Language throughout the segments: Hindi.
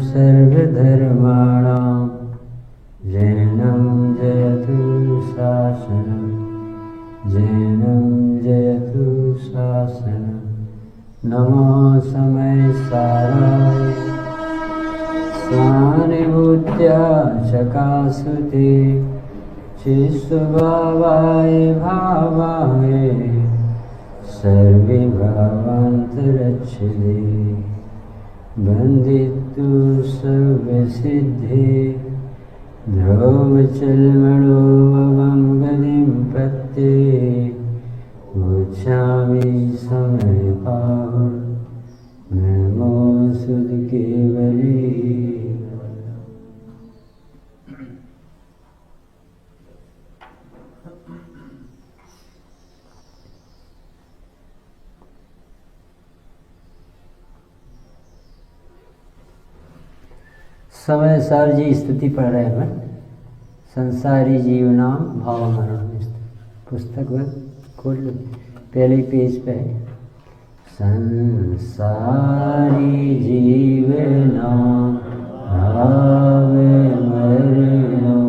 सर्वधर्माणां जैनं जयतु शासनं जैनं जयतु शासनं। नमो समय साराय स्वानुभूत्या चकासुते चित्स्वभावाय भावाय सर्वे भावान्तरच्छिदे बन्धितु सर्वसिद्धे ध्रुवचलमणो भवं गतिं पत्ते उच्छामि समयपाहुं नमो सुधकेवले। समय सर जी स्तुति पढ़ रहे हैं। संसारी जीव नाम भाव मरण पुस्तक में खोल लो, पहले पेज पे है। संसारी जीव नाम भाव मरणो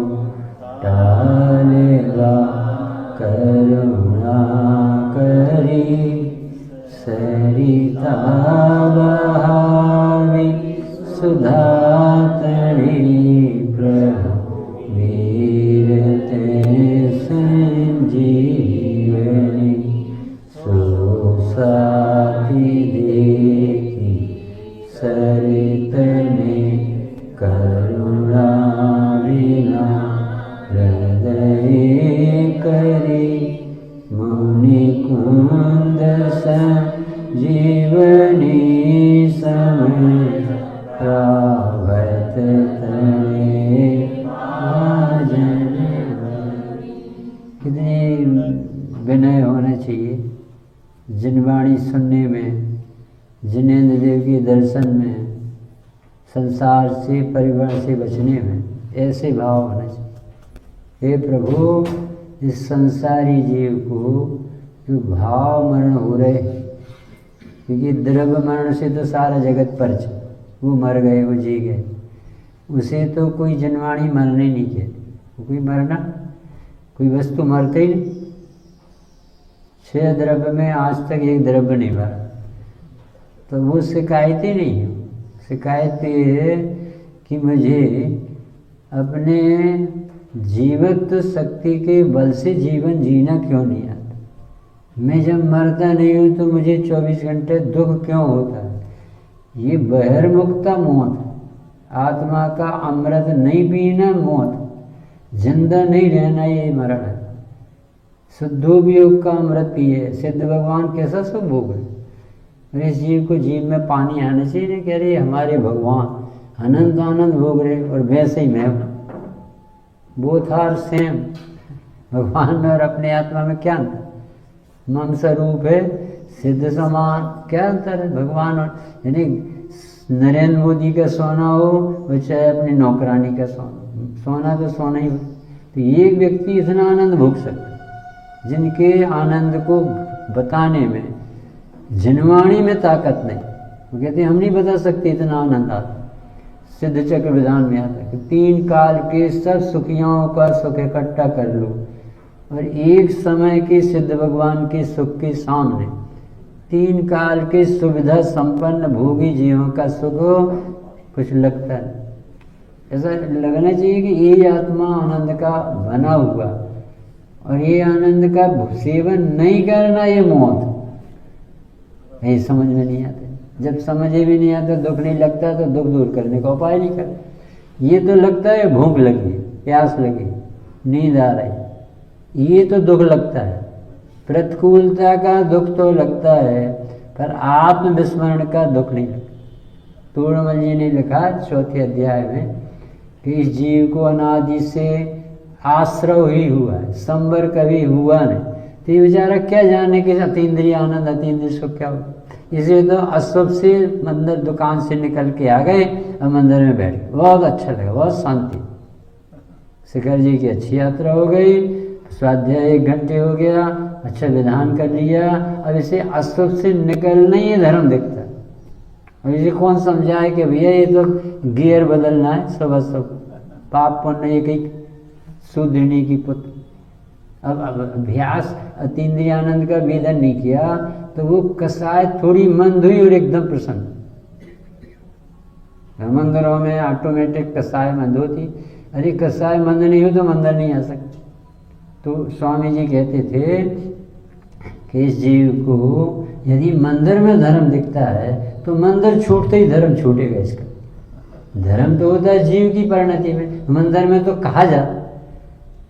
टालेगा करुणा करी सरिता बहावी सुधा संजीवनी सुसाथी देखी सरितने करुणा विना हृदय करी मुनि कुंद संजीवनी समय प्रावत कितनी विनय होना चाहिए जिनवाणी सुनने में, जिनेंद्र देव के दर्शन में, संसार से परिवार से बचने में, ऐसे भाव होना चाहिए। हे प्रभु, इस संसारी जीव को जो भाव मरण हो रहे, क्योंकि द्रव्य मरण से तो सारा जगत परच, वो मर गए, वो जी गए, उसे तो कोई जनवाणी मरने नहीं कहती। कोई मरना, कोई वस्तु मरते ही नहीं। 6 द्रव्य में आज तक एक द्रव्य नहीं मरा, तो वो शिकायत ही नहीं है। शिकायत ये है कि मुझे अपने जीवत्व शक्ति के बल से जीवन जीना क्यों नहीं आता। मैं जब मरता नहीं हूँ तो मुझे 24 घंटे दुख क्यों होता है। ये बहिर्मुखता मौत है। आत्मा का अमृत नहीं पीना मौत, जिंदा नहीं रहना ये मरण है। शुद्धोपयोग का अमृत पिए, सिद्ध भगवान कैसा सुख भोग है। इस जीव को जीव में पानी आना चाहिए ना, कह रहे हमारे भगवान अनंत आनंद भोग रहे और वैसे ही मैं बोथ आर सेम। भगवान में और अपने आत्मा में क्या अंतर। मम स्वरूप है सिद्ध समान, क्या अंतर है भगवान और, यानी नरेंद्र मोदी का सोना हो और चाहे अपनी नौकरानी का सोना, सोना तो सोना ही। तो एक व्यक्ति इतना आनंद भोग सकता है जिनके आनंद को बताने में जिनवाणी में ताकत नहीं। वो कहते हम नहीं बता सकते इतना आनंद आता। सिद्ध चक्र विधान में आता है कि 3 काल के सब सुखियों का सुख इकट्ठा कर लो और एक समय के सिद्ध भगवान के सुख के सामने 3 काल के सुविधा संपन्न भोगी जीवों का सुख कुछ लगता है। ऐसा लगना चाहिए कि ये आत्मा आनंद का बना हुआ और ये आनंद का सेवन नहीं करना ये मौत। ये समझ में नहीं आता। जब समझ भी नहीं आता, दुख नहीं लगता तो दुख दूर करने का उपाय नहीं कर। ये तो लगता है भूख लगी, प्यास लगी, नींद आ रही, ये तो दुख लगता है। प्रतिकूलता का दुख तो लगता है, पर आत्मविस्मरण का दुख नहीं लगता। तोड़मल जी ने लिखा 4थे अध्याय में कि इस जीव को अनादि से आश्रव ही हुआ है, संवर कभी हुआ नहीं। तो ये बेचारा क्या जाने कि अतीन्द्रिय आनंद अतीन्द्रिय सुख क्या होगा। इसे तो अशुभ से मंदिर दुकान से निकल के आ गए और मंदिर में बैठ गए, बहुत अच्छा लगा, बहुत शांति। शिखर जी की अच्छी यात्रा हो गई, स्वाध्याय 1 घंटे हो गया, अच्छा विधान कर लिया। अब इसे अशुभ से निकलना ही धर्म दिखता है अब इसे कौन समझाए कि भैया ये तो गियर बदलना है, सुबह सब पाप पुण्य एक ही शूद्रनी की पुत्र। अब अभ्यास अतीन्द्रियानंद का वेदन नहीं किया तो वो कसाय थोड़ी मंद हुई और एकदम प्रसन्न। मंदिरों में ऑटोमेटिक कसाय मंद होती, अरे कसाय मंद नहीं हो तो मंदिर नहीं आ सकते। तो स्वामी जी कहते थे कि इस जीव को यदि मंदिर में धर्म दिखता है तो मंदिर छूटते ही धर्म छूटेगा इसका। धर्म तो होता है जीव की परिणति में, मंदिर में तो कहा जाता,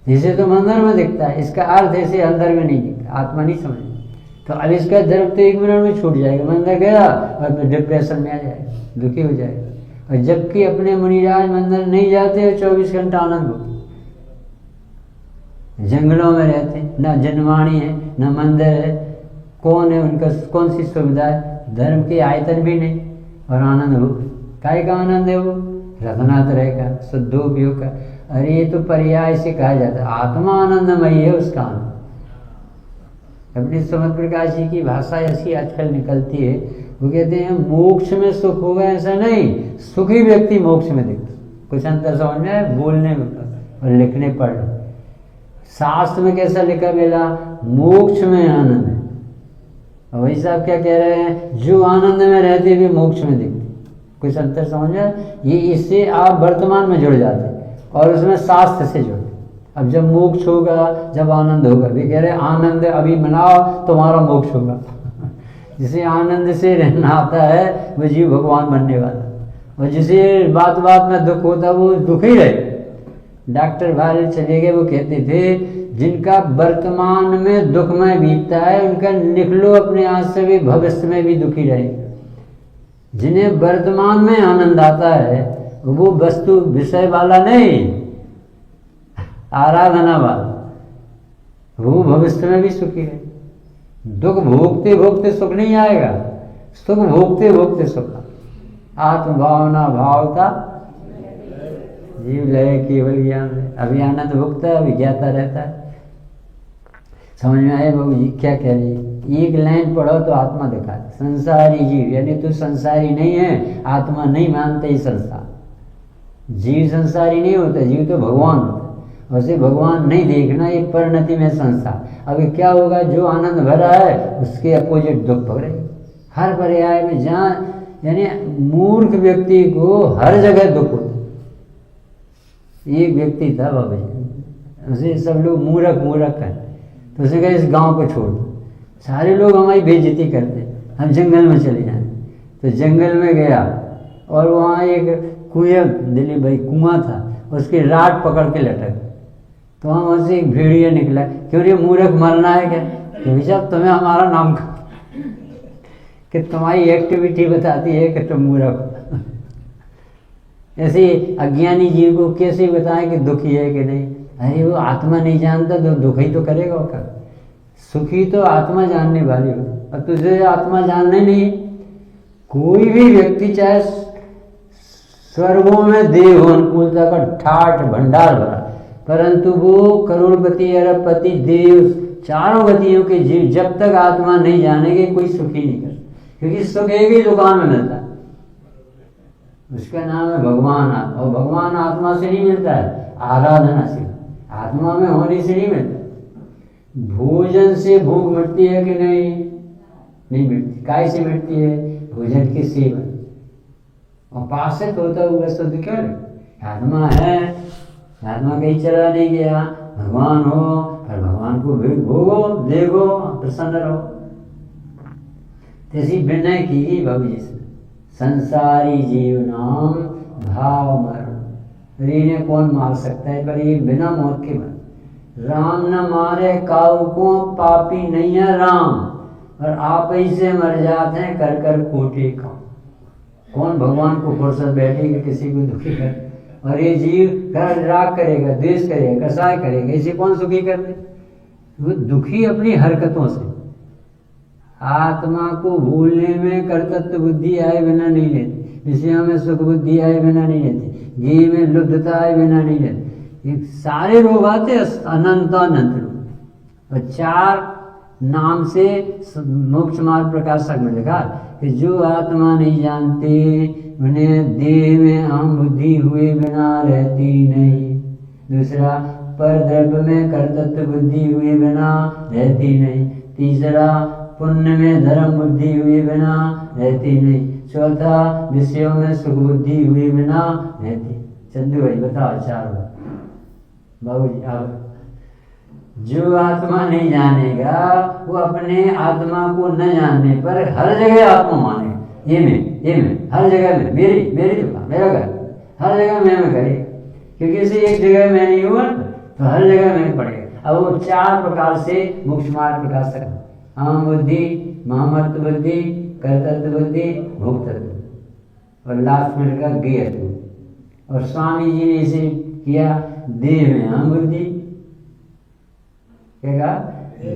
जिसे तो मंदिर में दिखता है, इसका अर्थ ऐसे अंदर में नहीं दिखता, आत्मा नहीं समझ। तो अब इसका धर्म तो 1 मिनट में छूट जाएगा, मंदिर गया और फिर डिप्रेशन में आ जाएगा, दुखी हो जाएगा। और जबकि अपने मुनिराज मंदिर नहीं जाते, 24 घंटा आनंद होता, जंगलों में रहते, ना जनवाणी है ना मंदिर है, कौन है उनका, कौन सी सुविधा है, धर्म के आयतन भी नहीं और आनंद हो। काय का आनंद है वो? रत्नात्रय का, शुद्धोपयोग का। अरे ये तो पर्याय से कहा जाता है, आत्मा आनंदमयी है, उसका आनंद। अपनी समझ प्रकाश जी की भाषा ऐसी आजकल निकलती है, वो कहते हैं मोक्ष में सुख होगा, ऐसा नहीं, सुखी व्यक्ति मोक्ष में दिखता। कुछ अंतर समझ में है बोलने में और लिखने पढ़ने। शास्त्र में कैसा लिखा मिला? मोक्ष में आनंद है। और वही साहब क्या कह रहे हैं, जो आनंद में रहते भी मोक्ष में दिखते। कुछ अंतर समझ में? ये इससे आप वर्तमान में जुड़ जाते और उसमें शास्त्र से जुड़ते। अब जब मोक्ष होगा, जब आनंद होगा, वे कह रहे हैं आनंद अभी मनाओ तुम्हारा मोक्ष होगा। जिसे आनंद से रहना आता है वो जीव भगवान बनने वाला, और जिसे बात बात में दुख होता वो दुख ही रहे। डॉक्टर भाई चले गए, वो कहते थे जिनका वर्तमान में दुख में बीतता है उनका निकलो अपने आज से भी भविष्य में भी दुखी रहेगा। जिन्हें वर्तमान में आनंद आता है वो वस्तु विषय वाला नहीं, आराधना वाला, वो भविष्य में भी सुखी है। दुख भोगते भोगते सुख नहीं आएगा, सुख भोगते भोगते सुख। आत्मभावना भावता जीव लय केवल ज्ञान है। अभी आनंद भोगता है, अभी ज्ञाता रहता है। समझ में आए बाबू जी क्या कह रही है? एक लाइन पढ़ो तो आत्मा दिखा दे। संसारी जीव, यानी तू संसारी नहीं है, आत्मा नहीं मानते ही संसार। जीव संसारी नहीं होता, जीव तो भगवान होता है। वैसे भगवान नहीं देखना, एक परिणति में संसार। अभी क्या होगा, जो आनंद भरा है उसके अपोजिट दुख भरे हर पर्याय में। जहाँ यानी मूर्ख व्यक्ति को हर जगह दुख होता। एक व्यक्ति था बाबा जी, उसे सब लोग मूर्ख मूर्ख है, तो उसने कहा इस गांव को छोड़ दो, सारे लोग हमारी बेइज्जती करते, हम जंगल में चले जाएं। तो जंगल में गया और वहाँ एक कुएं, दिलीप भाई कुआं था, उसकी राट पकड़ के लटक। तो वहाँ से एक भेड़िया निकला, क्यों ये मूर्ख मरना है क्या? क्योंकि जब तुम्हें हमारा नाम कि तुम्हारी एक्टिविटी बताती है कि तुम मूर्ख। ऐसे अज्ञानी जीव को कैसे बताएं कि दुखी है कि नहीं? अरे वो आत्मा नहीं जानता तो दुख ही तो करेगा वो। सुखी तो आत्मा जानने वाली हो, और तुझे आत्मा जानने नहीं। कोई भी व्यक्ति चाहे स्वर्गों में देव अनुकूलता का ठाठ भंडार भरा, परंतु वो करोड़पति अरबपति देव चारों गतियों के जीव जब तक आत्मा नहीं जानेंगे कोई सुखी नहीं कर, क्योंकि सुख एक ही दुकान में मिलता है, उसका नाम है भगवान आत्मा। और भगवान आत्मा से नहीं मिलता है, आराधना से, आत्मा में होने से नहीं मिलता। भोजन से भूख मिटती है कि नहीं? नहीं मिटती। काय से मिटती है? भोजन के सेवन। और पासित होता हुआ शुद्ध क्यों नहीं? आत्मा है, आत्मा कहीं चला नहीं गया। भगवान हो और भगवान को भोगो, देखो, प्रसन्न रहो। तैसी विनय की गई बाबू जी से। संसारी जीव नाम भाव मरण, इन्हें कौन मार सकता है? पर ये बिना मौत के मर। राम न मारे काऊ को, पापी नहीं है राम, और आप ही से मर जाते हैं कर कर कोटि काम। कौन भगवान को फुर्सत बैठी कि किसी को दुखी करे? और ये जीव राग करेगा, द्वेष करेगा, कसाय करेगा, इसे कौन सुखी कर दे? वो दुखी अपनी हरकतों से। आत्मा को भूलने में कर्तृत्व बुद्धि आए बिना नहीं रहती, विषयों में सुख बुद्धि आए बिना नहीं रहती, घी में लुब्धता आए बिना नहीं रहती। ये सारे रोग आते अनंत अनंत रोग। और 4 नाम से मोक्ष मार्ग प्रकाशक में लिखा कि जो आत्मा नहीं जानते उन्हें देह में अहम बुद्धि हुए बिना रहती नहीं। दूसरा, पर द्रव्य में कर्तृत्व बुद्धि हुए बिना रहती नहीं। तीसरा, पुण्य में धर्म बुद्धि हुए बिना रहती नहीं। चौथा, विषयों में सुख बुद्धि हुए बिना रहती। चंदू भाई बताओ चार बाबू जी। अब जो आत्मा नहीं जानेगा वो अपने आत्मा को न जानने पर हर जगह आत्मा माने। ये मैं हर जगह में मेरी दुकान मेरा घर हर जगह मैं करे, क्योंकि इसे एक जगह मैं नहीं हुआ तो हर जगह मैं पड़ेगा। अब वो चार प्रकार से मोक्ष मार्ग प्रकाशक, अहम बुद्धि, महामर्त बुद्धि, कर्तृत्व बुद्धि, भोक्तृत्व, और लास्ट में लगा ज्ञेयत्व। और स्वामी जी ने इसे किया देह में अहम बुद्धि, क्या कहा?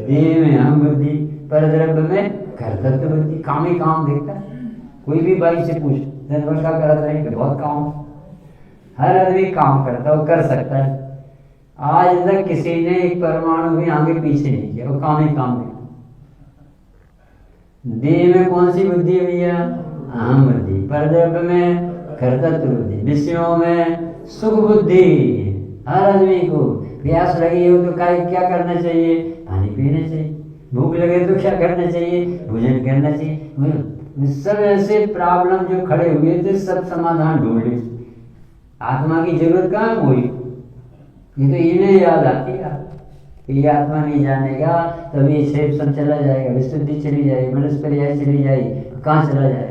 देह में अहम बुद्धि, पर द्रव्य में कर्तृत्व बुद्धि। काम ही काम देखता है। कोई भी भाई से पूछ, दिन भर का करता है कि बहुत काम, हर आदमी काम करता है, वो कर सकता है। आज तक किसी ने एक परमाणु भी आगे पीछे नहीं किया, वो काम ही काम देखता। देह में कौन सी बुद्धि हुई है? अहम बुद्धि। पर द्रव्य में कर्तृत्व बुद्धि। विषयों में सुख बुद्धि। हर आदमी को प्यास लगी हो तो क्या करना चाहिए? पानी पीना चाहिए। भूख लगे तो क्या करना चाहिए? भोजन करना चाहिए। सब ऐसे प्रॉब्लम जो खड़े हुए थे सब समाधान ढूंढ ली। आत्मा की जरूरत कहाँ हुई? ये तो इन्हें याद आती है। ये आत्मा नहीं जानेगा तभी ये शरीर सब चला जाएगा, विशुद्धि चली जाएगी, मनुष्य पर्याय चली जाएगी, कहाँ चला जाएगा?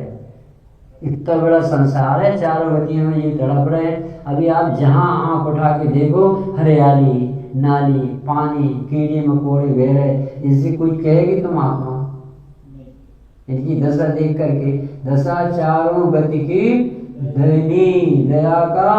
इतना बड़ा संसार है, चारों गतियों में ये तड़प रहे। अभी आप जहाँ आँख उठा के देखो, हरियाली, नाली, पानी, कीड़े मकोड़े बह रहे, इससे कोई कहेगी तुम आत्मा? इनकी दशा देख करके, दशा चारों गति की दयनीय दया का,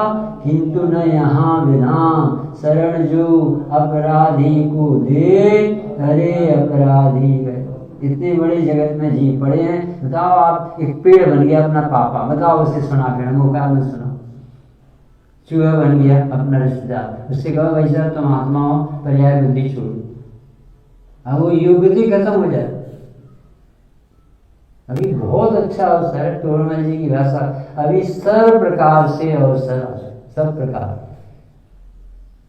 किंतु न यहाँ विधान शरण जो अपराधी को दे, अरे अपराधी गए। इतने बड़े जगत में जी पड़े हैं। बताओ, आप एक पेड़ बन गया अपना पापा, बताओ उसे सुना के मौका में सुना। चूहा बन गया अपना रिश्तेदार, उससे कहो भाई साहब तुम आत्मा हो, पर्याय बुद्धि छोड़ो। अब वो योग्यता खत्म हो जाए। अभी बहुत अच्छा अवसर है, तोड़मल जी की भाषा, अभी सब प्रकार से अवसर, सब प्रकार,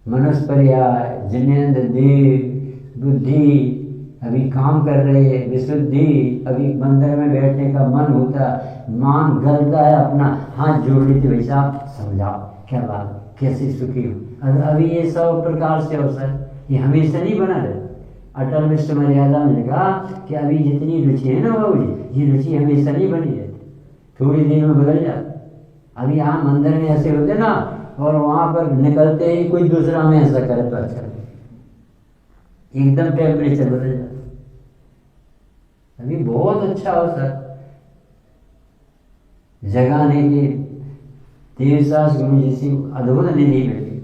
मनुष्य पर्याय, जिनेन्द्र, देव, बुद्धि अभी काम कर रहे हैं, विशुद्धि, अभी मंदिर में बैठने का मन होता, मान गलता है अपना, हाथ जोड़ लेते, भाई साहब समझाओ क्या बात, कैसे सुखी हो। अभी ये सब प्रकार से अवसर, ये हमेशा नहीं बना रहे। अटल विश्व मर्यादा में लिखा कि अभी जितनी रुचि है ना बाबू जी, ये रुचि हमेशा नहीं बनी रहती, थोड़ी देर में बदल जाती। अभी यहाँ मंदिर में ऐसे होते ना, और वहाँ पर निकलते ही कोई दूसरा में ऐसा करे तो अच्छा, एकदम टेम्परेचर बदल जाता। अभी बहुत अच्छा अवसर जगाने के, देवदास गुरु जैसी अद्भुत निधि बैठी।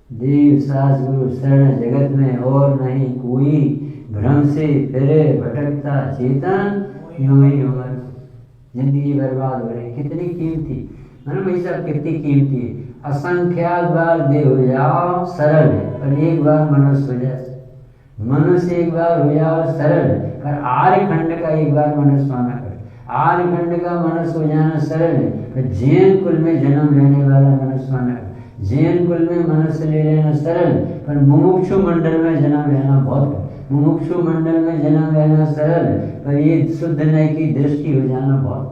देवदास गुरु शरण जगत में और नहीं कोई, भ्रम से फिरे भटकता चेतन, यूं ही उम्र जिंदगी बर्बाद हो रही। कितनी कीमती, मैंने भाई साहब कितनी कीमती है। असंख्यात बार देह हो जाओ सरल है, पर एक बार मनुष्य हो जाए, मनुष्य एक बार हो जाओ सरल है, पर आर्य खंड का एक बार मनुष्य होना कर। आर्य खंड का मनुष्य हो जाना सरल है, पर जैन कुल में जन्म लेने वाला मनुष्य होना कर। जैन कुल में मनुष्य ले लेना सरल, पर मुमुक्षु मंडल में जन्म लेना बहुत है। मुमुक्षु मंडल में जन्म लेना सरल, पर ये शुद्ध नय की दृष्टि हो जाना बहुत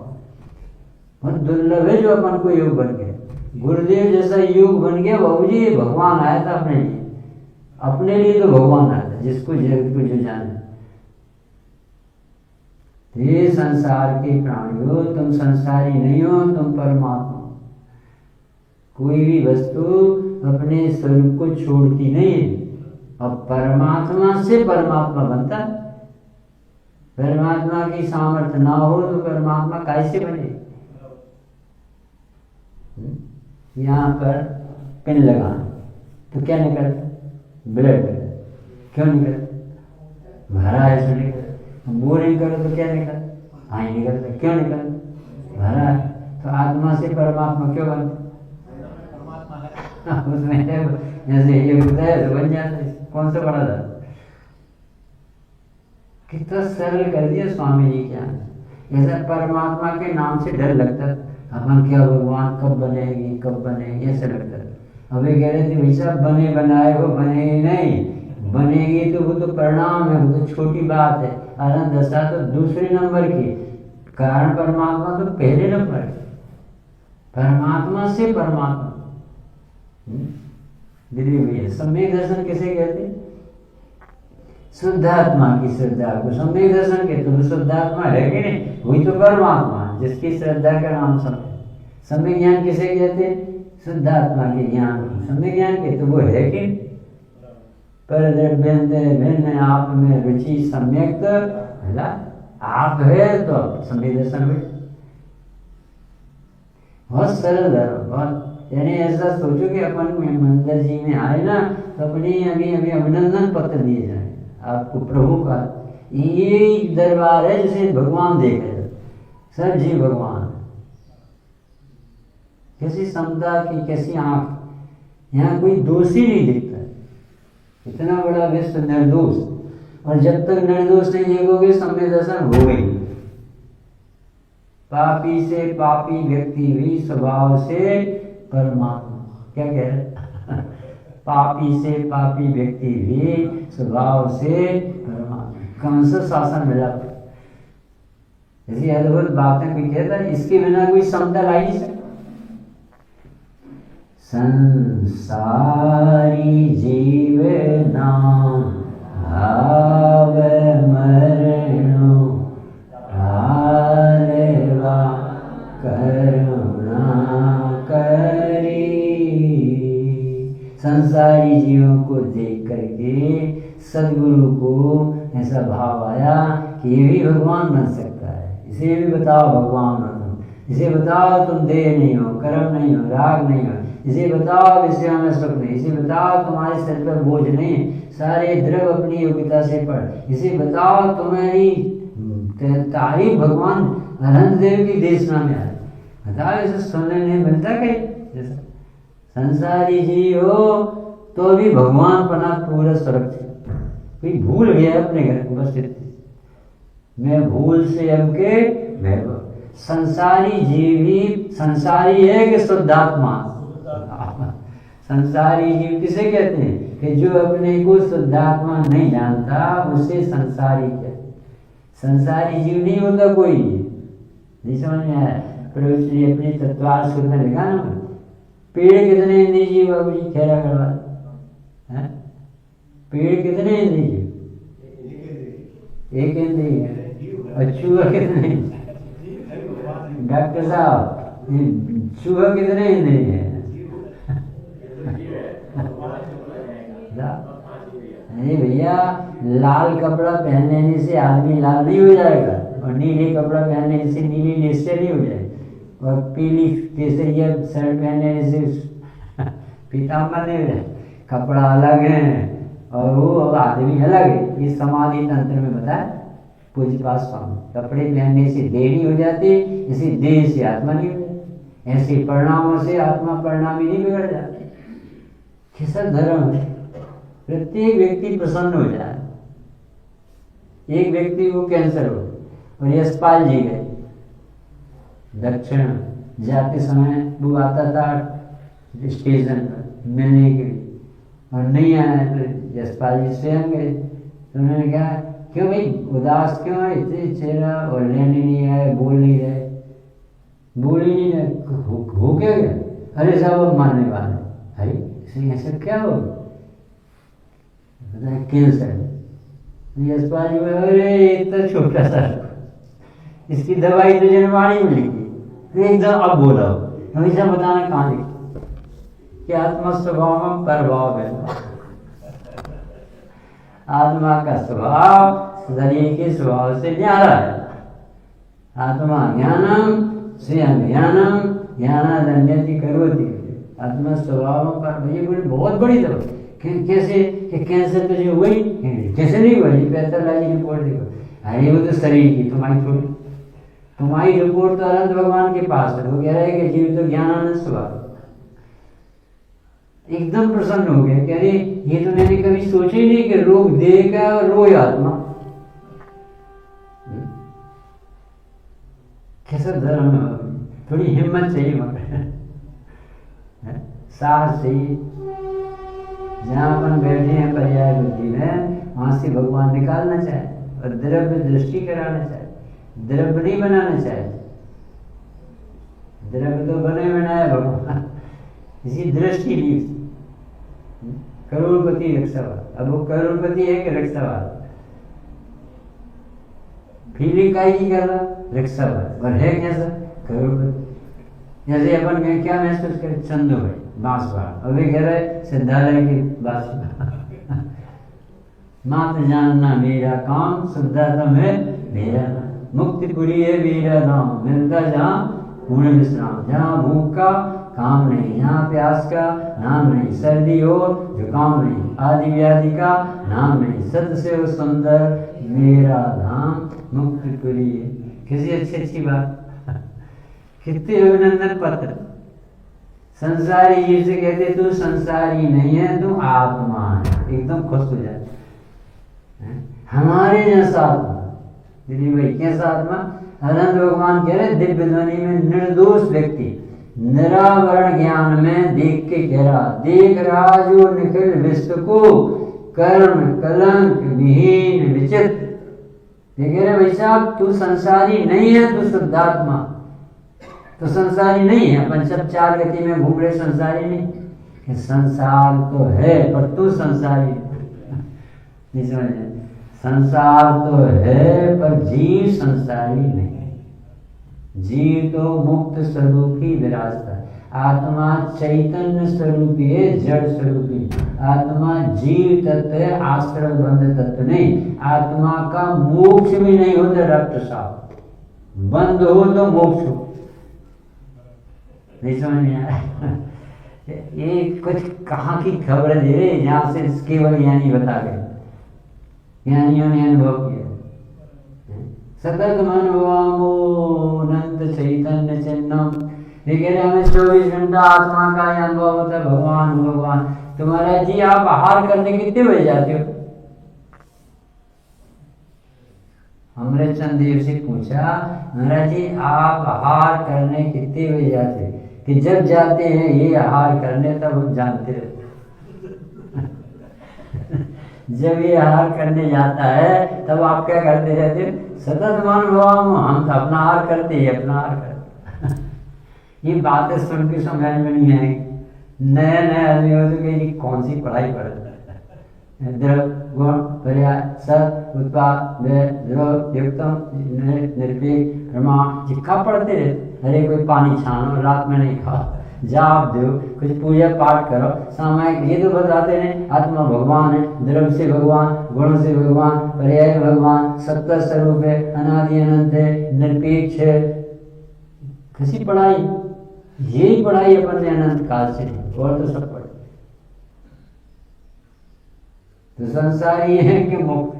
दुर्लभ है। जो अपन को योग बन गया, गुरुदेव जैसा योग बन गया बाबू जी, भगवान आया था अपने लिए। अपने लिए तो भगवान आया था, जिसको जगत को जो जाने। ये संसार के प्राणियों, तुम संसारी नहीं हो, तुम परमात्मा। कोई भी वस्तु अपने स्वरूप को छोड़ती नहीं है, और परमात्मा से परमात्मा बनता है। परमात्मा की सामर्थ्य ना हो तो परमात्मा कैसे बने? यहाँ पर पिन लगाना तो क्या निकलता? ब्लड। क्यों निकलता? भरा है तो निकलता। बोरिंग करो तो क्या निकलता? हाँ निकलता। क्यों निकलता? भरा है। तो आत्मा से परमात्मा क्यों बनता? उसमें जैसे ये होता है तो बन जाता है। कौन सा पढ़ा था? कितना सरल कर दिया स्वामी जी क्या। ऐसा परमात्मा के नाम से डर लगता, अपन क्या भगवान कब बनेगी ऐसा लगता। अभी कह रहे थे भाई साहब बने बनाए हो, बनेगी नहीं, बनेगी तो वो तो परिणाम है, वो तो छोटी बात है। अनंत दशा तो दूसरे नंबर की, कारण परमात्मा तो पहले नंबर। परमात्मा से परमात्मा दिल्ली भैया सम्यक दर्शन किसे कहते? शुद्धात्मा की श्रद्धा को सम्यक दर्शन कहते। तो शुद्धात्मा है कि नहीं, वही तो परमात्मा जिसकी श्रद्धा का नाम समय। सम्यक ज्ञान किसे कहते? शुद्धात्मा के ज्ञान को सम्यक ज्ञान कहते। तो वो है कि पर भिन्न आप में रुचि सम्यक आप है तो सम्यक दर्शन हुए। बहुत सरल है, बहुत। यानी ऐसा सोचो कि अपन मंदिर जी में आए ना तो अपनी अभी अभिनंदन पत्र दिए जाए आपको प्रभु का। ये दरबार है जिसे भगवान देख रहे, सब जी भगवान। कैसी समता की, कैसी आंख, यहाँ कोई दोषी नहीं दिखता। इतना बड़ा विश्व निर्दोष, और जब तक निर्दोष नहीं देखोगे सम्यक दर्शन हो गई। पापी से पापी व्यक्ति भी स्वभाव से परमात्मा। क्या कह रहे? पापी से पापी व्यक्ति भी स्वभाव से परमात्मा। कौन सा शासन मिला? ऐसी अद्भुत बातें कोई कहता है, इसके बिना कोई समता ला ही नहीं सकता। संसारी जीव नाम भाव मरणो हारवा करुणा करी। संसारी जीवों को देख करके सदगुरु को ऐसा भाव आया कि ये भी भगवान बन सकता है। इसे भी बताओ भगवान हो तुम, इसे बताओ तुम देह नहीं हो, कर्म नहीं हो, राग नहीं हो, इसे बताओ विषयों में सुख नहीं, इसे बताओ तुम्हारे सिर पर बोझ नहीं, सारे द्रव अपनी योग्यता से पढ़, इसे बताओ तुम्हारी तारीफ भगवान अनंत देव की देशना में आए। बताओ इसे सुनने नहीं मिलता कहीं। संसारी जी हो तो भी भगवान पना पूरा सुरक्षित। कोई भूल गया अपने घर को, बस इतनी। मैं भूल से अब के मैं संसारी जीव ही संसारी है कि शुद्धात्मा। संसारी जीव किसे कहते हैं? कि जो अपने को शुद्धात्मा नहीं जानता उसे संसारी कहते। संसारी जीव नहीं होता कोई, नहीं समझ में आया? प्रभु जी अपनी तत्वार सूत्र में लिखा ना, पेड़ कितने इंद्रिय जीव बाबू जी खेरा करवा है? पेड़ कितने इंद्रिय जीव? एक इंद्रिय। और चूहा कितने? डॉक्टर साहब चूहा कितने इंद्रिय है? अरे भैया, लाल कपड़ा पहन लेने से आदमी लाल नहीं हो जाएगा, और नीले कपड़ा पहन लेने से नीली निश्चय नहीं हो जाएगी, और पीली केसरिया शर्ट पहन लेने से पीताम्बर नहीं हो जाएगा। कपड़ा अलग है और वो आदमी अलग है। ये समाधि तंत्र में बताया पूज्यपाद स्वामी। कपड़े पहनने से देह नहीं हो जाती, इसी देह से आत्मा नहीं हो जाती। ऐसे परिणामों से आत्मा परिणामी नहीं बिगड़ जाती। कैसा धर्म है? प्रत्येक व्यक्ति प्रसन्न हो जाए। एक व्यक्ति को कैंसर हो और यशपाल जी गए दक्षिण, जाते समय वो आता था स्टेशन पर मिलने के लिए, और नहीं आया तो यशपाल जी स्वयं गए। तो उन्होंने कहा क्यों भाई उदास क्यों है? इतने चेहरा और लेने नहीं आए, बोल नहीं रहे, बोल ही नहीं रहे, हो क्या गया? अरे साहब अब मारने वाले। अरे ऐसा क्या हो? कैंसर। यशपाल जी में अरे इतना छोटा सा, इसकी दवाई तो जनवाणी में लिखी, तो एकदम अब बोला हमेशा बताना कहाँ लिखी कि आत्मा स्वभाव में प्रभाव है। आत्मा का स्वभाव शरीर के स्वभाव से न्यारा है। आत्मा ज्ञानम स्वयं ज्ञानम ज्ञानादन्यति करोति। आत्मा स्वभाव पर ये बहुत बड़ी दवा। कैसे कि कैंसर तो जो हुई कैसे नहीं हुआ? पैथोलॉजी रिपोर्ट देखो। अरे वो तो शरीर की, तुम्हारी थोड़ी। तुम्हारी रिपोर्ट तो अनंत भगवान के पास है। वो कह रहे हैं कि जीव तो ज्ञानानंद स्वभाव। एकदम प्रसन्न हो गया कि अरे ये तो मैंने कभी सोचा ही नहीं कि रोग देगा और रोए आत्मा। कैसा धर्म है? थोड़ी हिम्मत चाहिए मगर साहस चाहिए। जहाँ अपन बैठे हैं पर्याय बुद्धि में, वहाँ से भगवान निकालना चाहे और द्रव्य दृष्टि कराना चाहे, द्रव्य नहीं बनाना चाहे। द्रव्य तो बने बनाए भगवान, इसी दृष्टि ली। करोड़पति रक्षावाद, अब वो करोड़पति है कि रक्षावाद? फीलिंग का ही कर रहा रक्षावाद, और है कैसा? करोड़पति। जैसे अपन में क्या महसूस करे? चंदो भाई बांसवाड़, अभी कह रहे सिद्धालय की बांसवाड़। मात्र जानना मेरा काम, शुद्धात्म है मेरा नाम, मुक्तिपुरी है मेरा नाम, मिलता जहाँ पूर्ण विश्राम, जहाँ भूख का काम नहीं, जहाँ प्यास का नाम नहीं, सर्दी हो जुकाम नहीं, आदि व्याधि का नाम नहीं, सत से वो सुंदर मेरा धाम, मुक्तिपुरी है। किसी अच्छी बात, कितने अभिनंदन पत्र। संसारी ये से कहते तू संसारी नहीं है, तू आत्मा है, एकदम खुश हो जाते। हमारे जैसा आत्मा, दिलीप भाई कैसा आत्मा? अनंत भगवान कह रहे दिव्य ध्वनि में, निर्दोष व्यक्ति निरावरण ज्ञान में देख के कह रहा, देख रहा जो निखिल विश्व को कर्म कलंक विहीन विचित्र। ये कह रहे भाई साहब तू संसारी नहीं है, तू शुद्धात्मा, तो संसारी नहीं है। अपन सब चार गति में घूम रहे, संसारी नहीं कि संसार तो है पर तू संसारी नहीं। समझे? संसार तो है पर जीव संसारी नहीं। जीव तो मुक्त स्वरूप ही विराजता है। आत्मा चैतन्य स्वरूपी है, जड़ स्वरूपी। आत्मा जीव तत्व है, आश्रय बंध तत्व नहीं। आत्मा का मोक्ष भी नहीं होता डॉक्टर साहब, बंद हो तो मोक्ष हो। नहीं समझ में आया? ये कुछ कहाँ की खबर दे रहे, जहाँ से केवल ज्ञानी बता गए, ज्ञानियों ने अनुभव किया। सतत अनुभवामो अनंत चैतन्य चिन्हम। ये कह रहे हमें 24 घंटा आत्मा का ही अनुभव होता है। भगवान भगवान। तुम्हारा जी आप आहार करने कितने बजे जाते हो? हमने चंदेव से पूछा, महाराज जी आप आहार करने कितने बजे जाते? कि जब जाते हैं ये आहार करने तब हम जानते रहते। जब ये आहार करने जाता है तब आप क्या करते रहते? सतत अनुभव। हम तो अपना आहार करते ही अपना आहार करते। ये बातें सुन के समझ में नहीं आएगी। नया नया आदमी हो तो कहीं कौन सी पढ़ाई पढ़ता है? द्रव गुण पर्याय सत उत्पाद व्यय द्रव युक्तम निरपेक्ष प्रमाण जिक्का पढ़ते रहते। अरे कोई पानी छानो, रात में नहीं खा, जाप दो, कुछ पूजा पाठ करो, सामायिक ये तो बताते हैं। आत्मा भगवान है, द्रव से भगवान, गुण से भगवान, पर्याय भगवान, सत्ता स्वरूप है, अनादि अनंत है, निरपेक्ष है। किसी पढ़ाई, यही पढ़ाई अपन ने अनंत काल से, और तो सब पढ़े। तो संसारी है कि मुक्त?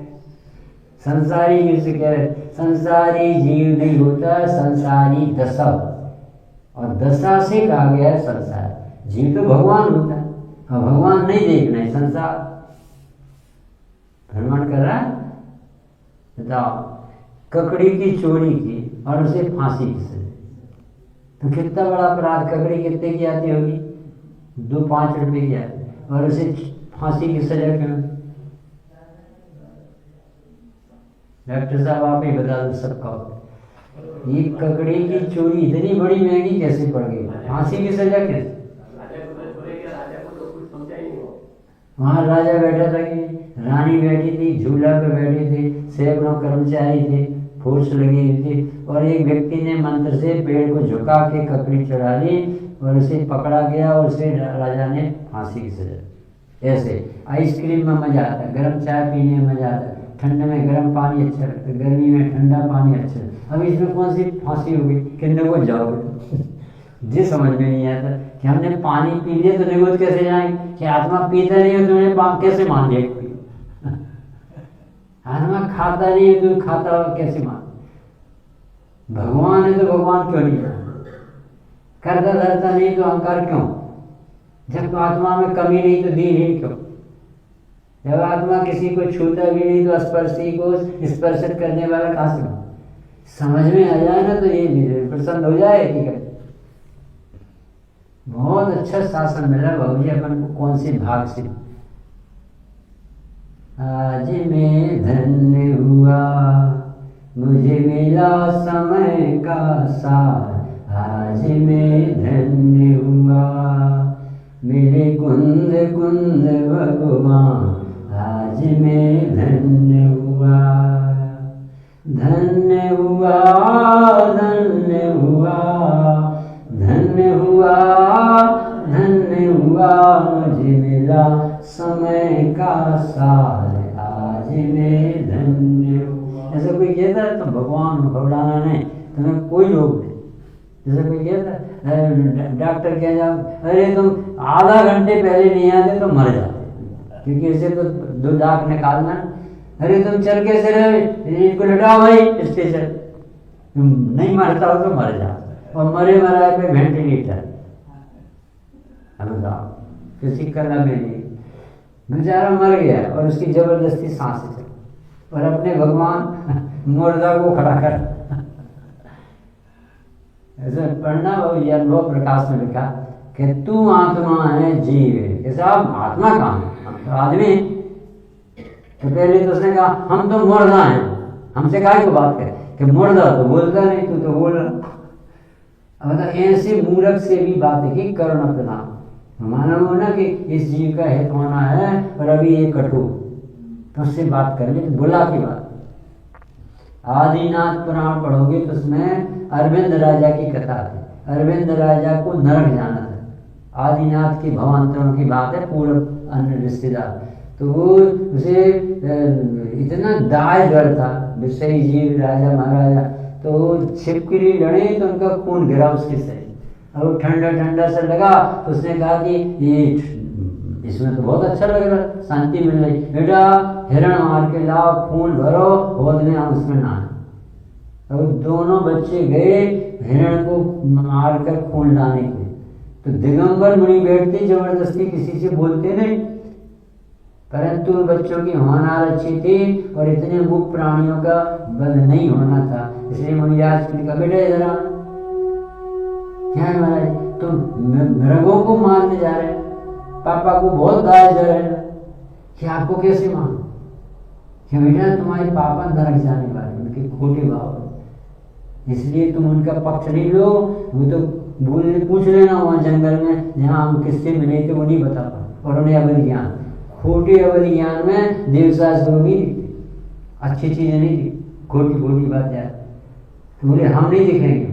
संसारी किसे कह रहे? संसारी जीव नहीं होता, संसारी दशा। और दशा से कहा गया है संसार। जीव तो भगवान होता है, और भगवान नहीं देखना है, संसार भ्रमण कर रहा है। बताओ, ककड़ी की चोरी की और उसे फांसी की सजा, तो कितना बड़ा अपराध। ककड़ी कितने की आती होगी? 2-5 रुपए की आती, और उसे फांसी की सजा क्यों? डॉक्टर साहब आप ही बता दो सबका। ये ककड़ी की चोरी इतनी बड़ी महंगी कैसे पड़ गई? फांसी की सजा कैसे? वहाँ राजा बैठा था कि रानी बैठी थी, झूला पे बैठी थी, सैकड़ों कर्मचारी थे, फोर्स लगी हुई थी, और एक व्यक्ति ने मंत्र से पेड़ को झुका के ककड़ी चढ़ा ली और उसे पकड़ा गया और उसे राजा ने फांसी की सजा। ऐसे आइसक्रीम में मजा आता है, गर्म चाय पीने में मजा आता है, ठंड में गर्म पानी अच्छा लगता है, गर्मी में ठंडा पानी अच्छा लगता है। अब इसमें कौन सी फांसी होगी? किन्ने को जाओगे? जी समझ में नहीं आता कि हमने पानी पी लिया तो निगोद कैसे जाएंगे? कि आत्मा पीता नहीं है तो उन्हें कैसे मान लिया? आत्मा खाता नहीं है तो खाता हो कैसे मान? भगवान है तो भगवान क्यों नहीं? करता धरता नहीं तो अहंकार क्यों? जब आत्मा में कमी नहीं तो दीनहीन क्यों? जब आत्मा किसी को छूता भी नहीं तो स्पर्शी को स्पर्शित करने वाला कहाँ से? समझ में आ जाए ना तो ये भी प्रसन्न हो जाए कि क्या। बहुत अच्छा शासन मिला बाबू जी अपन को, कौन सी भाग से। आज मैं धन्य हुआ मुझे मिला समय का सार, आज मैं धन्य हुआ मिले कुंद कुंद भगवान, आज मैं धन्य हुआ। धन्य हुआ धन्य हुआ धन्य हुआ धन्य हुआ मुझे मिला समय का सार, आज मैं धन्य हुआ। ऐसा कोई कहता है तो भगवान घबराना नहीं, तुम्हें कोई रोग नहीं। जैसे कोई कहता डॉक्टर कह जाओ अरे तुम आधा घंटे पहले नहीं आते तो मर जाते, क्योंकि ऐसे तो दो दाग निकालना। अरे तुम चल के से इनको लटाओ भाई स्टेशन, तुम नहीं मरता हो तो मर जाओ, और मरे मराए पे वेंटिलेटर। अब बताओ किसी कला में नहीं, बेचारा मर गया और उसकी जबरदस्ती सांस चल, और अपने भगवान मुर्दा को खड़ा कर। ऐसे पढ़ना बाबू जी अनुभव प्रकाश में लिखा कि तू आत्मा है जीव है। कैसे आप आत्मा कहाँ है, तो आदमी। तो पहले तो उसने कहा हम तो मुर्दा हैं, हमसे काहे को बात करे कि मुर्दा तो बोलता नहीं, तू तो बोल रहा। अब ऐसे मूर्ख से भी बात है कि करुण प्रणाम, माना हो ना कि इस जीव का हित होना है और अभी ये कटु, तो उससे बात कर ले, तो बुला की बात। आदिनाथ पुराण पढ़ोगे तो उसमें अरविंद राजा की कथा है। अरविंद राजा को नरक जाना था, आदिनाथ की भवांतरों की बात है, पूर्व अन्य रिश्तेदार। तो वो उसे इतना दाय डर था, विषयी जीव राजा महाराजा, तो छिपकली लड़े तो उनका खून गिरा उसके शरीर। अब ठंडा ठंडा सा लगा तो उसने कहा कि ये इसमें तो बहुत अच्छा लग रहा, शांति मिल रही, बेटा हिरण मार के लाओ, खून भरो, गोद में हम उसमें नहाए। अब दोनों बच्चे गए हिरण को मार कर खून लाने के लिए, तो दिगंबर मुनि बैठते जबरदस्ती, किसी से बोलते नहीं, परंतु बच्चों की होनहार अच्छी थी और इतने मूक प्राणियों का वध नहीं होना था, इसलिए मुनिराज ने कहा बेटा इधर आ। क्या है महाराज, तुम मृगों को मारने जा रहे, पापा को बहुत दाय जा रहे कि आपको कैसे मान, क्या बेटा तुम्हारे पापा नरक जाने वाले, उनके खोटे भाव, इसलिए तुम उनका पक्ष नहीं लो। वो तो पूछ लेना वहाँ जंगल में जहाँ हम किससे मिले थे, वो नहीं बता पाए, और उन्हें अवधि ज्ञान, खोटे अवधि ज्ञान में देवशास्त्र नहीं दिखते, अच्छी चीजें नहीं दिखती, खोटी खोटी बात यार। तो बोले हम नहीं दिखेंगे,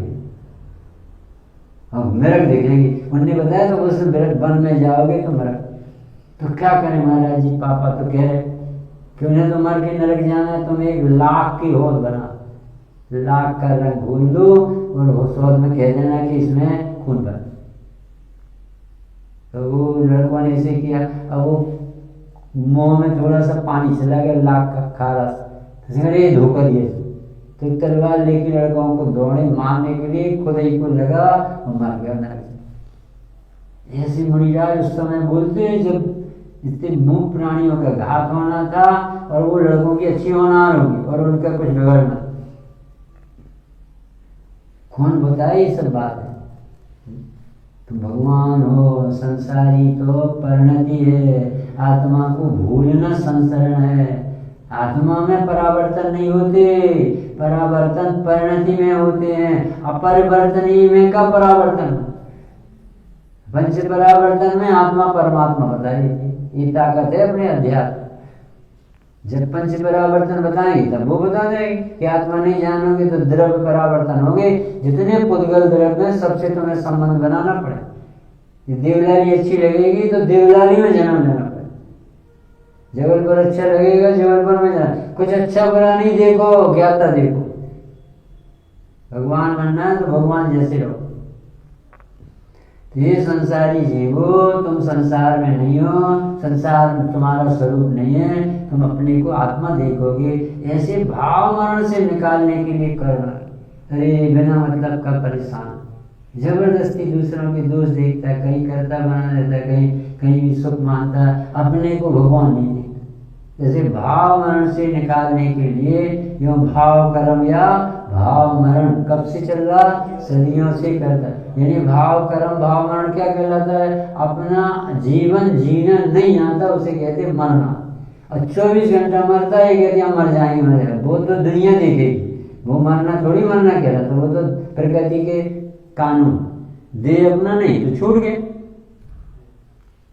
हम नरक देखेंगे। उन्होंने बताया तो उस वन में जाओगे तो नरक। तो क्या करें महाराज जी, पापा तो कह रहे कि उन्हें तो मर के नरक जाना है, तुम एक लाख की होद बना, लाख का रंग घूल दो और होद में कह देना कि इसमें खून भर। तो वो लड़कों ने ऐसे किया, अब वो मुंह में थोड़ा सा पानी चला गया, लाख का खारा, अरे धोखा दिए। तो तलवार लेके लड़कों को दौड़े मारने के लिए, खुद ही को लगा और मार गया नरक। ऐसे मुनिराज उस समय बोलते जब इतने मूक प्राणियों का घात होना था और वो लड़कों की अच्छी होनहार होगी और उनका कुछ बिगड़ना, कौन बताए ये सब बात है। तो भगवान हो संसारी तो परिणति है, आत्मा को भूलना संसरण है। आत्मा में परावर्तन नहीं होते, परावर्तन परिणति में होते हैं, अपरिवर्तनीय में का परावर्तन। पंच परावर्तन में आत्मा परमात्मा बताई, ये ताकत है अपने अध्यात्म। जब पंच परावर्तन बताएंगे तब वो बता देंगे कि आत्मा नहीं जानोगे तो द्रव्य परावर्तन होंगे, जितने पुद्गल द्रव्य में सबसे तुम्हें संबंध बनाना पड़े। ये देवलाली अच्छी लगेगी तो देवलाली में जन्म लेना पड़े, जबलपुर अच्छा लगेगा जबलपुर में जाना, कुछ अच्छा बुरा नहीं देखो, ज्ञाता देखो। भगवान बनना है तो भगवान जैसे रहो। ये संसारी जीवो, तुम संसार में नहीं हो, संसार में तुम्हारा स्वरूप नहीं है, तुम अपने को आत्मा देखोगे। ऐसे भाव मरण से निकालने के लिए करना, अरे बिना मतलब का परेशान, जबरदस्ती दूसरों के दोष देखता है, कहीं करता बना रहता है, कहीं भी सुख मानता है, अपने को भगवान नहीं देखता। जैसे भाव मरण से निकालने के लिए यो भाव कर्म या भाव मरण कब से चल रहा? सदियों से करता है। यानी भाव कर्म भाव मरण क्या कहलाता है? अपना जीवन जीना नहीं आता उसे कहते हैं मरना। और 24 घंटा मरता है, कहते हैं मर जाएंगे मर जाएंगे, वो तो दुनिया देखेगी, वो मरना थोड़ी मरना कहलाता, वो तो प्रकृति के कानून, देह अपना नहीं तो छूट गए।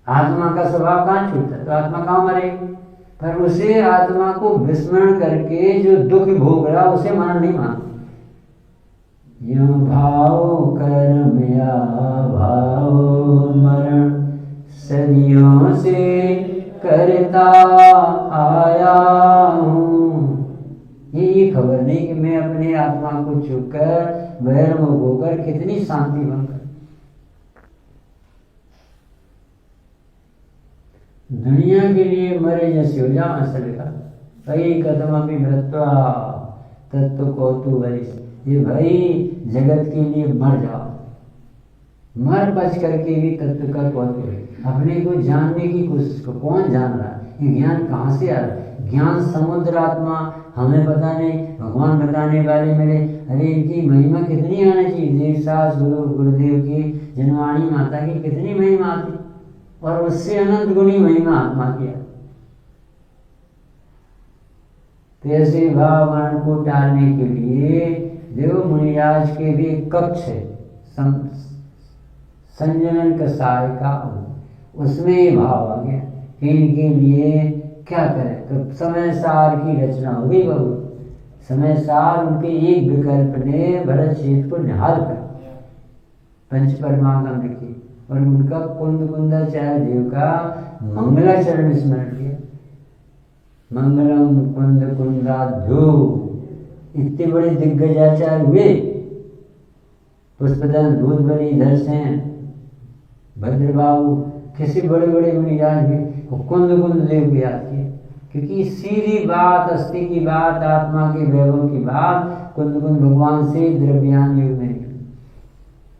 आत्मा का स्वभाव कहाँ छूटता? तो आत्मा कहाँ मरेगी? पर उसे आत्मा को विस्मरण करके जो दुख भोग रहा उसे मरण नहीं मानते। यो भाव कर्म या भाव मरण सदियों से करता आया हूँ। ये खबर नहीं कि मैं अपने आत्मा को छूकर वैरमुख होकर कितनी शांति भंग कर। दुनिया के लिए मरे जैसे हो जा असल का भाई कदम अभी मृत्वा तत्व कौतु वरिष्ठ, ये भाई जगत के लिए मर जाओ, मर बच करके भी तत्व का कौतु है। अपने को जानने की कोशिश को कौन जान रहा है? ये ज्ञान कहाँ से आ रहा है? ज्ञान समुद्र आत्मा हमें पता नहीं, भगवान बताने वाले मेरे। अरे इनकी महिमा कितनी आना चाहिए। देव सास गुरुदेव की जनवाणी माता की कितनी महिमा आती, और उससे अनंत गुणी महिमा आत्मा की है। ऐसे भाव मरण को टालने के लिए देव मुनिराज के भी एक कक्ष है, संजनन कसाय का, उसमें ये भाव आ गया कि इनके लिए क्या करें। तो समय सार की रचना हो गई बहुत। समय सार उनके एक विकल्प ने भरत क्षेत्र को निहाल कर पंच परमागम लिखी, और उनका कुंद कुंदाचार्य देव का मंगलाचरण स्मरण किया। मंगलम कुंद कुंदाध्यो, इतने बड़े दिग्गजाचार्य हुए। पुष्पदन भूतबली धरसेन भद्रबाबू किसी बड़े बड़े मुनिराज हुए, कुंद कुंद देव को याद किया, क्योंकि सीधी बात अस्थि की बात आत्मा के वैभव की बात कुंद कुंद भगवान से द्रव्यान युग में निकली,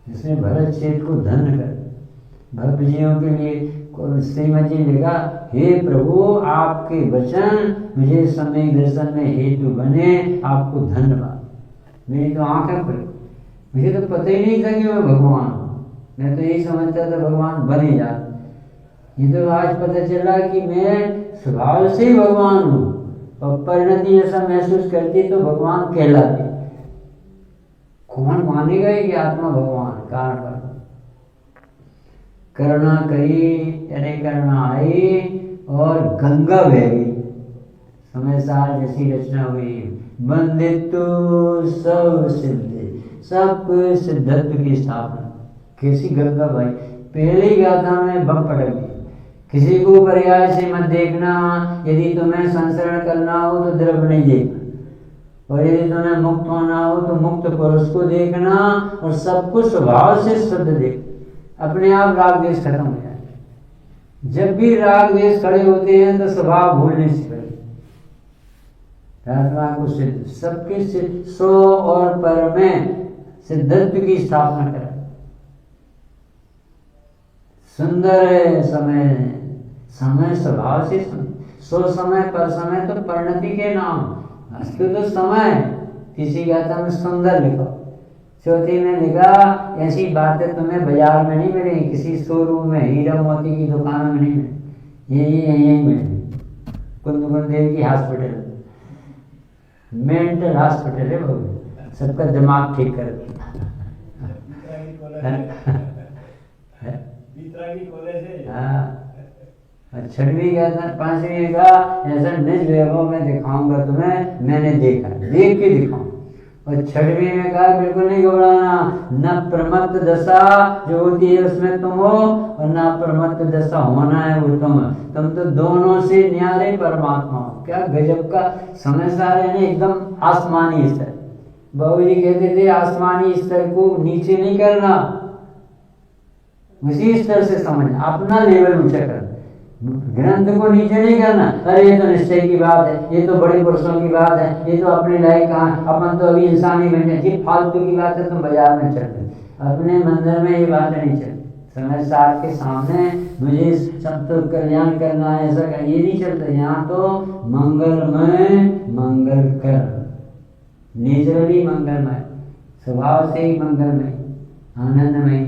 जिसने भरत क्षेत्र को धन्य कर भक्तजियों के लिए। श्रीमद जी लिखा, हे प्रभु आपके वचन मुझे समय दर्शन में हेतु बने, आपको धन्यवाद। मेरी तो आंखें खुली, मुझे तो पता ही नहीं था कि मैं भगवान हूँ। मैं तो यही समझता था भगवान बने जाते। ये तो आज पता चला कि मैं स्वभाव से ही भगवान हूँ, और परिणति ऐसा महसूस करती तो भगवान कहलाती। कौन मानेगा कि आत्मा भगवान कारण पर करुणा करी, यानी करुणा आई और गंगा बह गई। समय सार जैसी रचना हुई, बंदित्व सब सिद्धि, सब सिद्धत्व की स्थापना। कैसी गंगा भाई, पहले ही गाथा में बम पटक दी। किसी को पर्याय से मत देखना, यदि तुम्हें संसरण करना हो तो द्रव्य नहीं देखना, और यदि तुम्हें मुक्त होना हो तो मुक्त पुरुष को देखना, और सबको स्वभाव से शुद्ध देखना। अपने आप राग द्वेष खत्म हो जाए। जब भी राग द्वेष खड़े होते हैं तो स्वभाव भूलने से पहले आत्मा को सिद्ध, सबके सिद्ध सो और पर में सिद्धत्व की स्थापना करें। सुंदर है समय, समय स्वभाव से सो समय पर समय तो परिणति के नाम। अस्तु तो समय किसी गाथा में सुंदर लिखो, चौथी में लिखा ऐसी बातें तुम्हें बाजार में नहीं मिलेगी, किसी शोरूम में हीरा मोती की दुकानों में नहीं मिलेगी, यही मिलेगी। कुंद कुंद देव की हॉस्पिटल, मेंटल हॉस्पिटल है वो, सबका दिमाग ठीक कर छठवीं क्या था, पांचवी का ऐसा निज वैभव में दिखाऊंगा तुम्हें, मैंने देखा, देख के दिखाऊं। और छठवीं में कहा बिल्कुल नहीं घबराना, न प्रमत्त दशा जो होती है उसमें तुम हो, और न प्रमत्त दशा होना है वो तुम तो दोनों से न्यारे परमात्मा हो। क्या गजब का समय सार है, एकदम आसमानी स्तर। बाबूजी कहते थे आसमानी स्तर को नीचे नहीं करना, उसी स्तर से समझना, अपना लेवल ऊंचा करना, ग्रंथ को नीचे नहीं करना। अरे ये तो निश्चय की बात है, ये तो बड़े पुरुषों की बात है, ये तो अपने लायक कहाँ, अपन तो अभी इंसान ही बन जाए, फालतू की बात है, तुम बाजार में चलते, अपने मंदिर में ये बातें नहीं चलती। समय सार के सामने मुझे सब तो कल्याण करना है, ऐसा कर, ये नहीं चलता। यहाँ तो मंगलमय मंगल कर, नेचुरली मंगलमय, स्वभाव से ही मंगलमय, आनंदमय।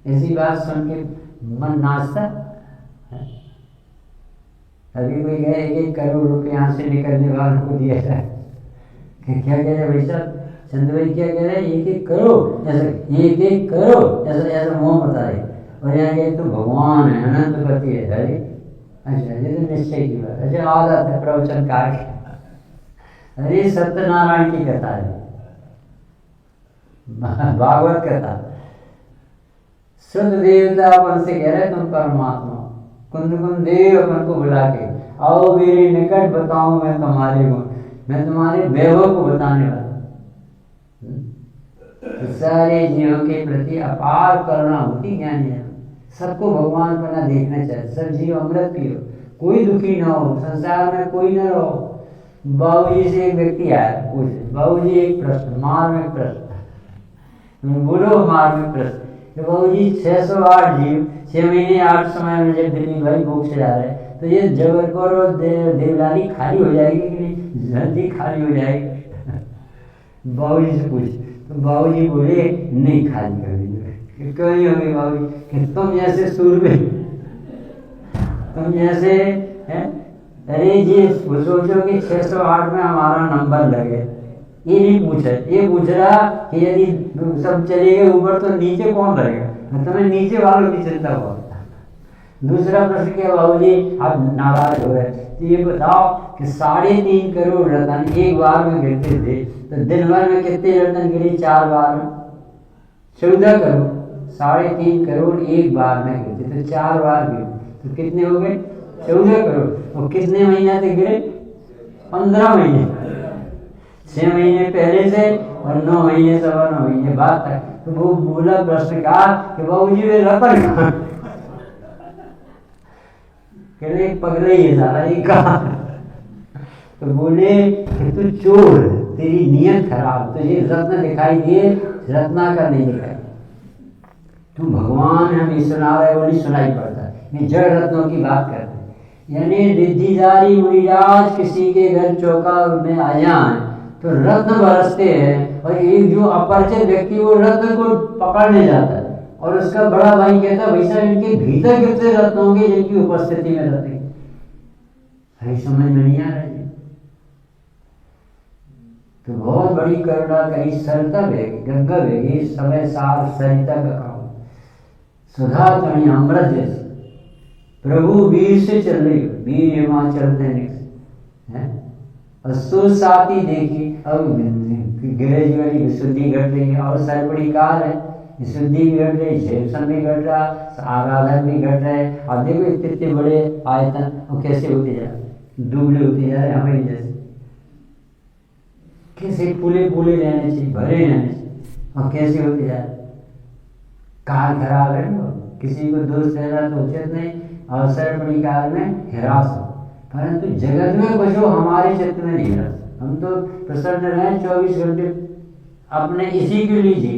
ऐसी बात सुन के मन नाचता। अभी कोई कहे 1-1 करोड़ रुपए यहाँ से निकलने वालों को दिया जाए, क्या कह रहे भाई साहब, चंद्र भाई क्या कह रहे हैं, 1-1 करोड़, ऐसा 1-1 करोड़, ऐसा मोह बता रहे। और यहाँ कहे तो भगवान है, अनंतपति है। अरे अच्छा, ये तो निश्चय की बात। अच्छा, आदत है प्रवचन कार। अरे सत्यनारायण की कथा है, भागवत कथा। शुद्ध देवता अपन से कह रहे तुम परमात्मा, कुंद देव अपन को बुला के आओ मेरे निकट, बताऊं मैं तुम्हारे गुण, मैं तुम्हारे वैभव को बताने वाला। तो सारे जीवों के प्रति अपार करुणा होती ज्ञानी है। सबको भगवान बना देखना चाहिए। सब जीव अमृत पियो, कोई दुखी ना हो, संसार में कोई ना रहो। बाबूजी से एक व्यक्ति आया, पूछे बाबूजी एक प्रश्न, मार में प्रश्न, बोलो मार में प्रश्न। तो बाबूजी 608 जीव 6 महीने 8 समय में जब दिल्ली भाई भूख से जा रहे हैं, तो ये जबलपुर और देवलाली खाली हो जाएगी कि नहीं? जल्दी खाली हो जाएगी। बाबूजी से पूछ, तो बाबूजी बोले नहीं खाली कर देंगे। क्यों नहीं होगी बाबूजी? कि तुम जैसे सूरबीर, तुम जैसे हैं, अरे ये सोचो कि 608 में हमारा नंबर लगे। ये नहीं पूछा, ये पूछ रहा कि यदि सब चले गए ऊपर तो नीचे कौन रहेगा? तुम्हें नीचे वालों की चिंता बहुत। दूसरा प्रश्न क्या बाबूजी, आप नाराज हो रहे, तो ये बताओ कि 3.5 करोड़ रतन एक बार में गिरते थे, तो दिन भर में कितने रतन गिरे? 4 बार में 14 करोड़। 3.5 करोड़ एक बार में गिरते, तो 4 बार गिरे, तो कितने हो गए? 14 करोड़। और कितने महीने से गिरे? 15 महीने। 6 महीने पहले से और 9 महीने 9 महीने बाद तक। तो वो बोला प्रश्नकार कि बाबूजी वे रतन कहाँ? कहने पगला ही है सारा, ये कहा। तो बोले कि तू चोर, तेरी नीयत खराब, तुझे रत्न दिखाई दिए, रत्नाकर नहीं दिखाई। तू भगवान हमें सुना रहे, वो नहीं सुनाई पड़ता। ये जड़ रत्नों की बात करते हैं। यानी रिद्धिधारी मुनिराज किसी के घर चौका में आ जाए तो रत्न बरसते हैं, और एक जो अपरिचित व्यक्ति वो रत्न को पकड़ने जाता है, और उसका बड़ा भाई कहता है भाई साहब इनके भीतर कितने रत्न होंगे जिनकी उपस्थिति में रहते हैं? भाई समझ में नहीं आ रहा है। तो बहुत बड़ी करुणा करी, सरता बेगी, गंगा बेगी, समय सार सरिता का काम, सुधा कणी अमृत जैसी। प्रभु वीर से चल रही हो, वीर हिमाचल है। और सुसाती देखी, अब गिरेज वाली विशुद्धि घट रही है, और सरपड़ी कार है, विशुद्धि भी घट रही, झेलसन भी घट रहा, आराधन भी घट रहे। और देखो इतने बड़े आयतन, और कैसे होते जा रहे, दुबले होते जा रहे हमारे जैसे। कैसे फूले फूले रहने चाहिए, भरे रहने चाहिए, और कैसे होते जा रहे। कार खराब है, किसी को दोष देना तो उचित नहीं, और सरपड़ी कार में हिरास हो, परंतु जगत में कुछ हो हमारे चित्त में नहीं रहा। हम तो प्रसन्न रहे 24 घंटे अपने इसी के लिए जी।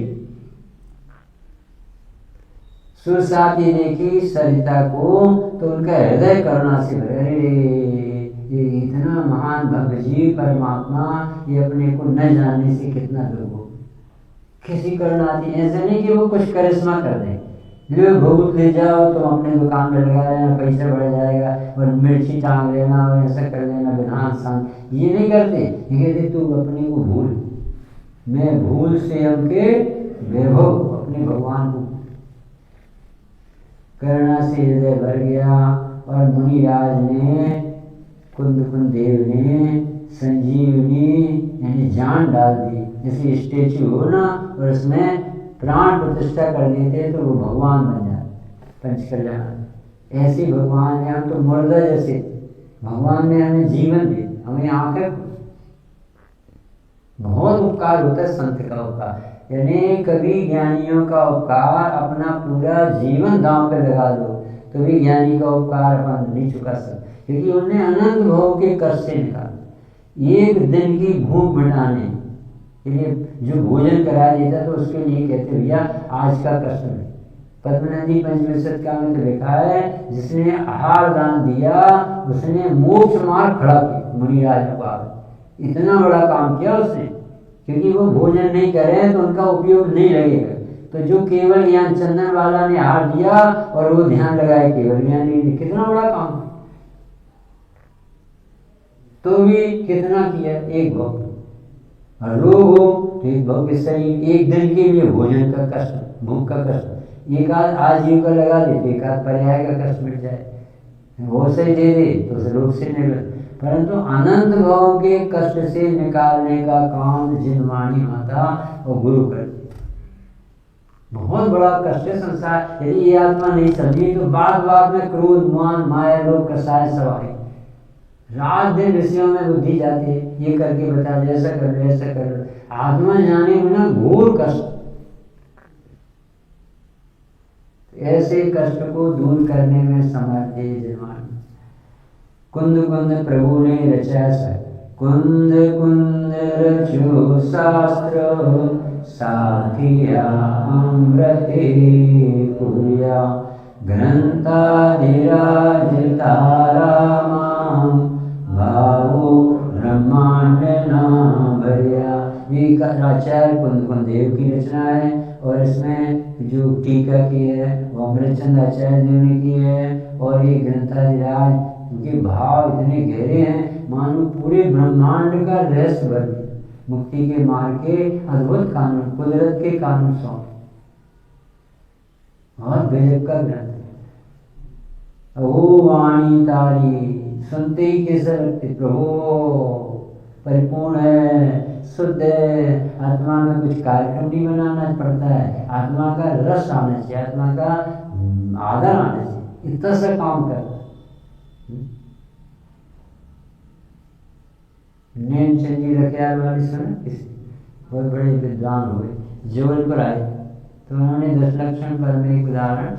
सुसाती देखी सरिता को तो उनका हृदय करुणा से भरे। अरे ये इतना महान भव्य जीव परमात्मा, ये अपने को न जानने से कितना दुर्ग हो। किसी करुणा आती, ऐसा नहीं कि वो कुछ करिश्मा कर दे, जो भूत ले जाओ तो अपने दुकान में लगा लेना, पैसा बढ़ जाएगा, और मिर्ची टांग लेना, और ऐसा कर लेना विधान सान, ये नहीं करते। ये कहते तू अपने को भूल, मैं भूल से हमके वैभव अपने भगवान को। करुणा से हृदय भर गया, और मुनिराज ने, कुंद देव ने संजीवनी यानी जान डाल दी। जैसे स्टेचू हो ना, और उसमें प्राण प्रतिष्ठा कर देते तो वो भगवान बन जाए, पंचकल्याण। ऐसे भगवान ने, हम तो मुर्दा जैसे, भगवान ने हमें जीवन दी, हमें आंखें। बहुत उपकार होता है संत का उपकार, यानी कभी ज्ञानियों का उपकार अपना पूरा जीवन दांव पे लगा दो तो भी ज्ञानी का उपकार अपन नहीं चुका सकते, क्योंकि उन्हें अनंत भोग के कष्ट से निकाला। एक दिन की भूख मिटाने के लिए जो भोजन करा देता तो उसके लिए कहते भैया आज का कष्ट है। पद्मनदी पंचविंशत का में तो लिखा है, जिसने आहार दान दिया उसने मोक्ष मार्ग खड़ा किया। मुनिराज को इतना बड़ा काम किया उसने, क्योंकि वो भोजन नहीं कर रहे हैं तो उनका उपयोग नहीं लगेगा। तो जो केवल ज्ञान चंदन वाला ने हार दिया और वो ध्यान लगाए केवल ज्ञानी ने, कितना बड़ा काम, तो भी कितना किया। एक भक्त और रोग हो तो एक भक्त शरीर, एक दिन के लिए भोजन का कष्ट, भूख का कष्ट, एक आध आजीव का लगा दे, एक आध पर्याय का कष्ट मिट जाए, वो से दे दे तो उस रोग से निवृत्त। परंतु अनंत भाव के कष्ट से निकालने का काम जिनवाणी माता और गुरु करती। बहुत बड़ा कष्ट है संसार, यदि ये आत्मा नहीं समझी तो बात बात में क्रोध मान माया लोभ कसाय सवाई, रात दिन ऋषियों में बुद्धि जाती है, ये करके बता दे, ऐसा कर लो ऐसा कर लो, आत्मा जाने बिना घोर कष्ट। ऐसे कष्ट को दूर करने में समर्थ है जिनवाणी। कुंद कुंद प्रभु ने रचा कुंद कुंद रचो शास्त्र, साथिया अमृते पुरिया, ग्रंथाधिराज तारामां, भावो ब्रह्मांड नाम भरिया। ये आचार्य कुंद कुंद देव की रचना है और इसमें जो टीका की है वो अमृतचंद आचार्य देव ने की है। और ये ग्रंथाधिराज उनके भाव इतने गहरे हैं, मानो पूरे ब्रह्मांड का रहस्य भर दिया। मुक्ति के मार्ग के अद्भुत कानून, कुदरत के कानून सौंपे, और गजब का ग्रंथ है। ओ वाणी तारी सुनते ही कैसा लगते, प्रभु परिपूर्ण है, शुद्ध है। आत्मा में कुछ कार्यक्रम नहीं बनाना पड़ता है, आत्मा का रस आना चाहिए, आत्मा का आदर आना चाहिए, इतना सा काम कर। नेमचंद जी रखियाल वाली सुना, किसी बहुत बड़े विद्वान हुए, जबलपुर आए तो उन्होंने 10 लक्षण पर में एक उदाहरण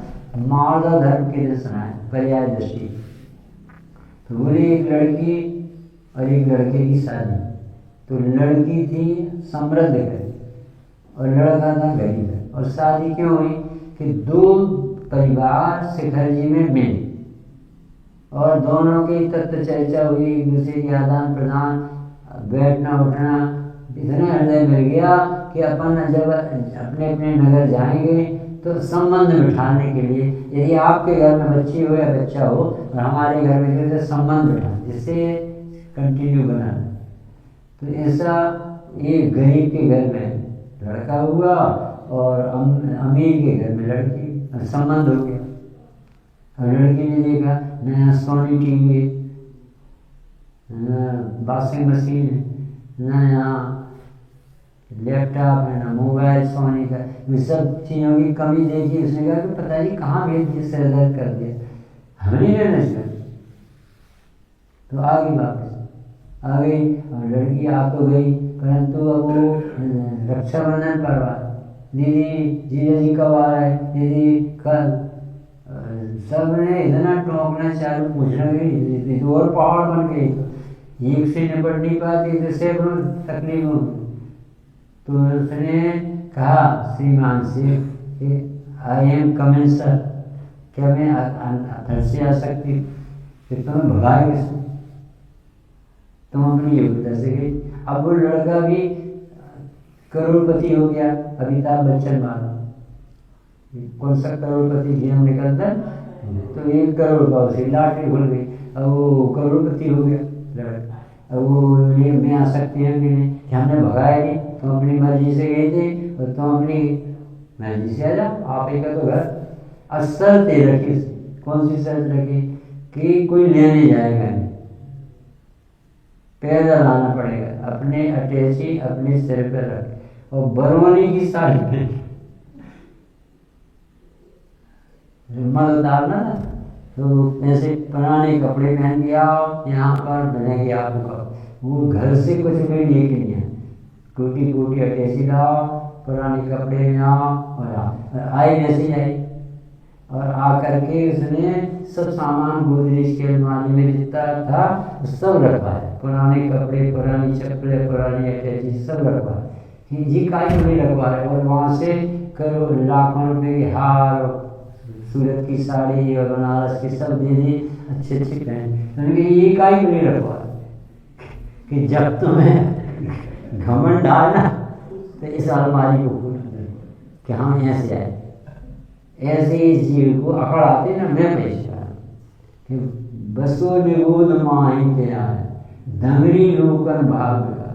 मादा धर्म के लिए सुनाया, पर्याय दृष्टि। तो बोले एक लड़की और एक लड़के की शादी, तो लड़की थी समृद्ध घर और लड़का था गरीब। और शादी क्यों हुई कि 2 परिवार शिखर जी में मिले और दोनों की तत्व चर्चा हुई, एक दूसरे के आदान प्रदान, बैठना उठना, इतना हृदय मिल गया कि अपन जब अपने अपने नगर जाएंगे तो संबंध बिठाने के लिए, यदि आपके घर में बच्ची हो या बच्चा हो और हमारे घर में तो संबंध बिठाना, जिससे कंटिन्यू बनाना। तो ऐसा ये गरीब के घर में लड़का हुआ और अमीर के घर में लड़की, संबंध हो गया। और लड़की ने देखा नया सोनी टीवी, वॉशिंग मशीन है, नया लैपटॉप है, ना मोबाइल सोनी का, ये सब चीज़ों की कमी देखी। उसने कहा कि पता नहीं कहाँ भेज दिया, सिर दर्द कर दिया, हमें नहीं रहना चाहिए। तो आ गई वापस, आ गई और लड़की आ तो गई, परंतु अब वो रक्षाबंधन पर बात, दीदी जीजा जी कब आ रहे हैं, दीदी कल, सब ने इतना टोकना चालू, पूछना गई तो और पहाड़ बन गई, एक से निपट नहीं पाती तो सैकड़ों तकलीफ हो। तो उसने कहा श्रीमान से कि आई एम कमिंग सर, क्या मैं घर से आ सकती? फिर तुम्हें भगाए किसने, तुम अपनी योग्यता से गई। अब वो लड़का भी करोड़पति हो गया, अमिताभ बच्चन वाला। कौन सा करोड़पति गेम निकलता है तो 1 करोड़ का उसे लाटरी खुल गई, अब वो करोड़पति हो गया लड़का। अब वो ये मैं आ सकती है कि नहीं, कि हमने भगाया नहीं, तुम अपनी मर्जी से गई थी और तुम अपनी मर्जी से आ जाओ, आप ही का तो घर। और शर्त रखी, कौन सी शर्त रखी कि कोई लेने जाएगा नहीं, पैदल आना पड़ेगा, अपने अटैची अपने सिर पर रख, और बरौनी की साड़ी पहन, मल उतारना ना, तो ऐसे पुराने कपड़े पहन के आओ, यहाँ पर बनेंगे आपको। वो घर से कुछ भी लेके नहीं है, टूटी टूटी अटैची लाओ, पुराने कपड़े में आओ और आई जैसी आई। और आकर के उसने सब सामान गोदरेज के अलमारी में जितना था सब रखा है, पुराने कपड़े, पुरानी चप्पलें, पुरानी अटैची सब रखा है कि जी का नहीं रखवा है। और वहाँ से करोड़ लाखों रुपए के हार, सूरत की साड़ी और बनारस की सब दे दी, अच्छे अच्छे पहन, ये का ही नहीं रखवा कि जब तुम्हें घमंड आए ना तो इस अलमारी को खोल कि हम ऐसे आए। ऐसे ही जीव को अकड़ आते ना, मैं पैसा कि बसो निगोद माही के आए दंगरी लोकन भाग गया।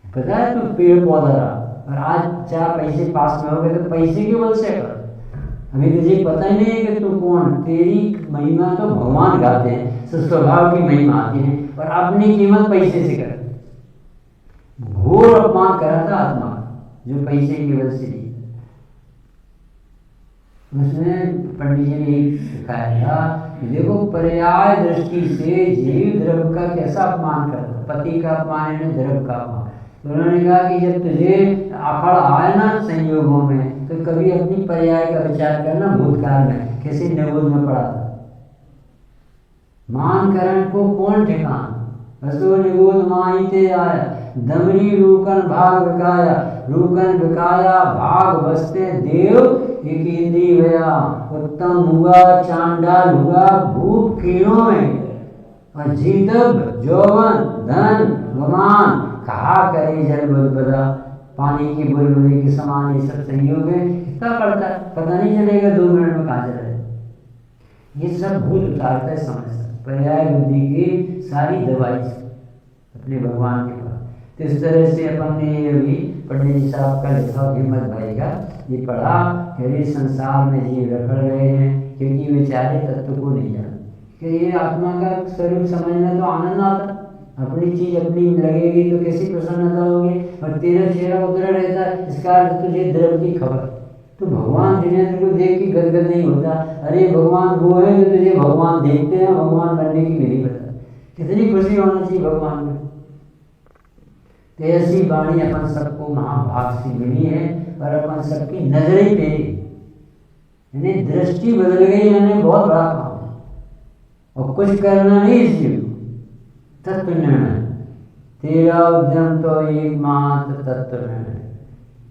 पता है तू पेड़ पौधा रहा और आज 4 पैसे पास में हो गए तो पैसे के बल से कर। अभी तुझे पता ही नहीं है कि तू कौन। तेरी महिमा तो भगवान गाते हैं, स्वभाव की महिमा आती है और अपनी कीमत पैसे से कर। घोर अपमान करा था आत्मा जो पैसे की वजह से नहीं। उसने पंडित जी ने सिखाया था कि देखो पर्याय दृष्टि से जीव द्रव्य का कैसा अपमान करता, पति का अपमान है द्रव्य का अपमान। तो उन्होंने कहा कि जब तुझे अकड़ आए ना संयोगों में तो कभी अपनी पर्याय का विचार करना। भूतकाल में किसी निगोद में पड़ा था, मान करण को कौन ठिकान, बसो निगोद माही ते आया दमरी रूकन भाग विकाया, रूकन विकाया भाग बसते देव एक इंद्री भया। उत्तम हुआ चांडाल हुआ भूप कीड़ों में और जीतब जौवन धन गुमान कहा करे जल बुलबुला। पानी की बुलबुले के समान ये सब संयोग है, कितना पड़ता है पता नहीं चलेगा 2 मिनट में कहाँ चला जाए। ये सब भूत उतारता है समय से पर्याय बुद्धि की सारी दवाई अपने भगवान के पास। तो इस तरह से अपन ने अभी पंडित जी साहब का लिखा हिम्मत भाई का ये पढ़ा कि संसार में जीव रखड़ रहे हैं क्योंकि बेचारे तत्व को नहीं जानते। कि ये आत्मा का स्वरूप समझना तो आनंद आता, अपनी चीज अपनी लगेगी तो कैसी प्रसन्नता होगी। और तेरा चेहरा उतरा रहता है इसका अर्थ तुझे द्रव्य की खबर। तो भगवान जिनेंद्र को देख के गदगद नहीं होता, अरे भगवान वो है जो तुझे भगवान देखते हैं, भगवान बनने की विधि बता। कितनी खुशी होना चाहिए भगवान में। तो ऐसी वाणी अपन सबको महाभाग से मिली है और अपन सबकी नजरें पे यानी दृष्टि बदल गई, यानी बहुत बड़ा काम है और कुछ करना नहीं इस जीव तत्व निर्णय। तेरा उद्यम तो एकमात्र तत्व निर्णय।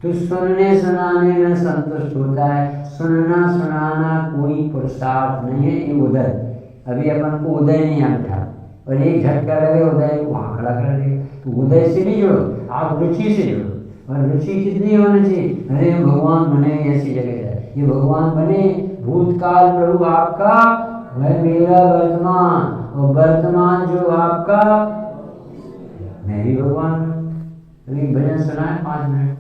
तू सुनने सुनाने में संतुष्ट होता है, सुनना सुनाना कोई पुरुषार्थ नहीं है। ये उदय अभी अपन को उदय नहीं आता और एक झटका लगे उदय को वहाँ खड़ा कर दे। तो उदय से नहीं जुड़ो, आप रुचि से जुड़ो। और रुचि कितनी होनी चाहिए, अरे भगवान बने ऐसी जगह जाए, ये भगवान बने भूतकाल प्रभु आपका वह मेरा वर्तमान और वर्तमान जो आपका मैं भी भगवान। अभी भजन सुना है 5 मिनट।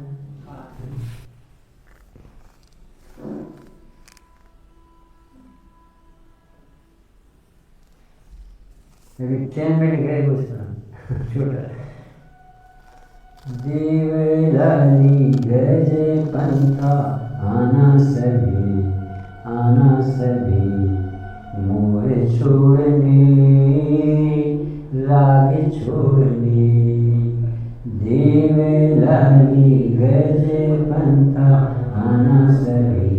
अभी 10 मिनट गए कुछ छोटा। देवलाली गज पंथा आना सभी मोह छोड़ने राग छोड़ने। देवलाली गज पंथा आना सभी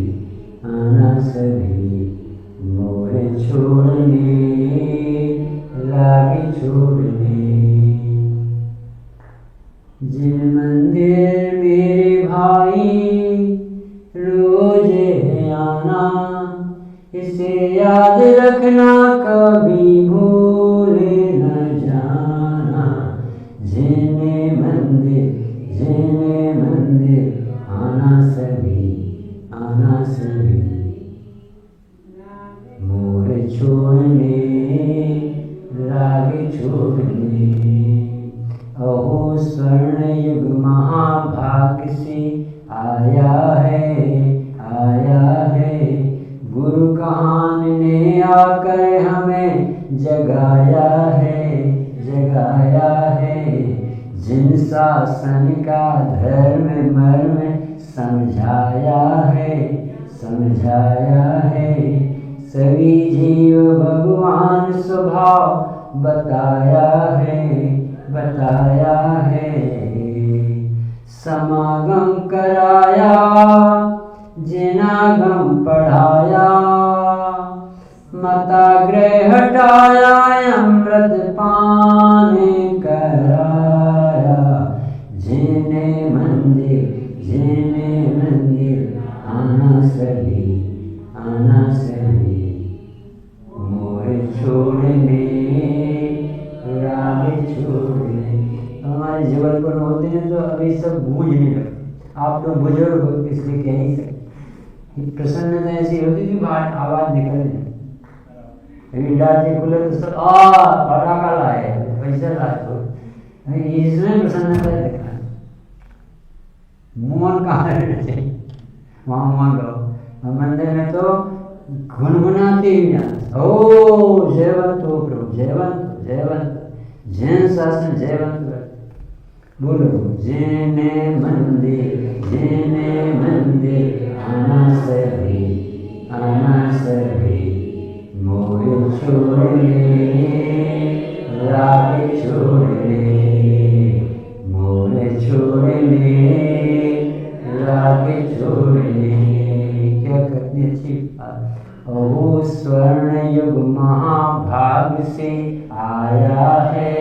मोह छोड़ने राग छोड़ने। जिन मंदिर मेरे भाई रोज आना, इसे याद रखना कभी भूल न जाना। जिने मंदिर आना सभी मोह छोड़ने राग छोड़ने। अहो स्वर्ण युग महाभाग से आया है गुरु कहान ने आकर हमें जगाया है। जिन शासन का धर्म मर्म समझाया है। सभी जीव भगवान स्वभाव बताया है। समागम कराया जिनागम पढ़ाया, मताग्रह हटाया अमृत पान कराया। जिने मंदिर आना सभी मोह छोड़ने राग छोड़ने। सब बूझ नहीं लगती। आप तो बुजुर्ग हो इसलिए कह नहीं सकते। प्रसन्नता ऐसी होती थी बाहर आवाज निकल नहीं, इलाज खुले तो सब पटाखा लाए, पैसा लाए, तो इसमें प्रसन्नता दिखा। मोहन कहाँ रहना चाहिए, वहाँ मोहन रहो। मंदिर में तो गुनगुनाते ही जाना, ओ जयवंत हो प्रभु, जयवंत जयवंत, जैन शासन जयवंत। बोलो जेने मंदिर आना सभी मोहे छोड़ने रागे छोड़ने, मोहे छोड़ने रागे छोड़ने। क्या कितनी अच्छी बात। ओ स्वर्ण युग महाभाग से आया है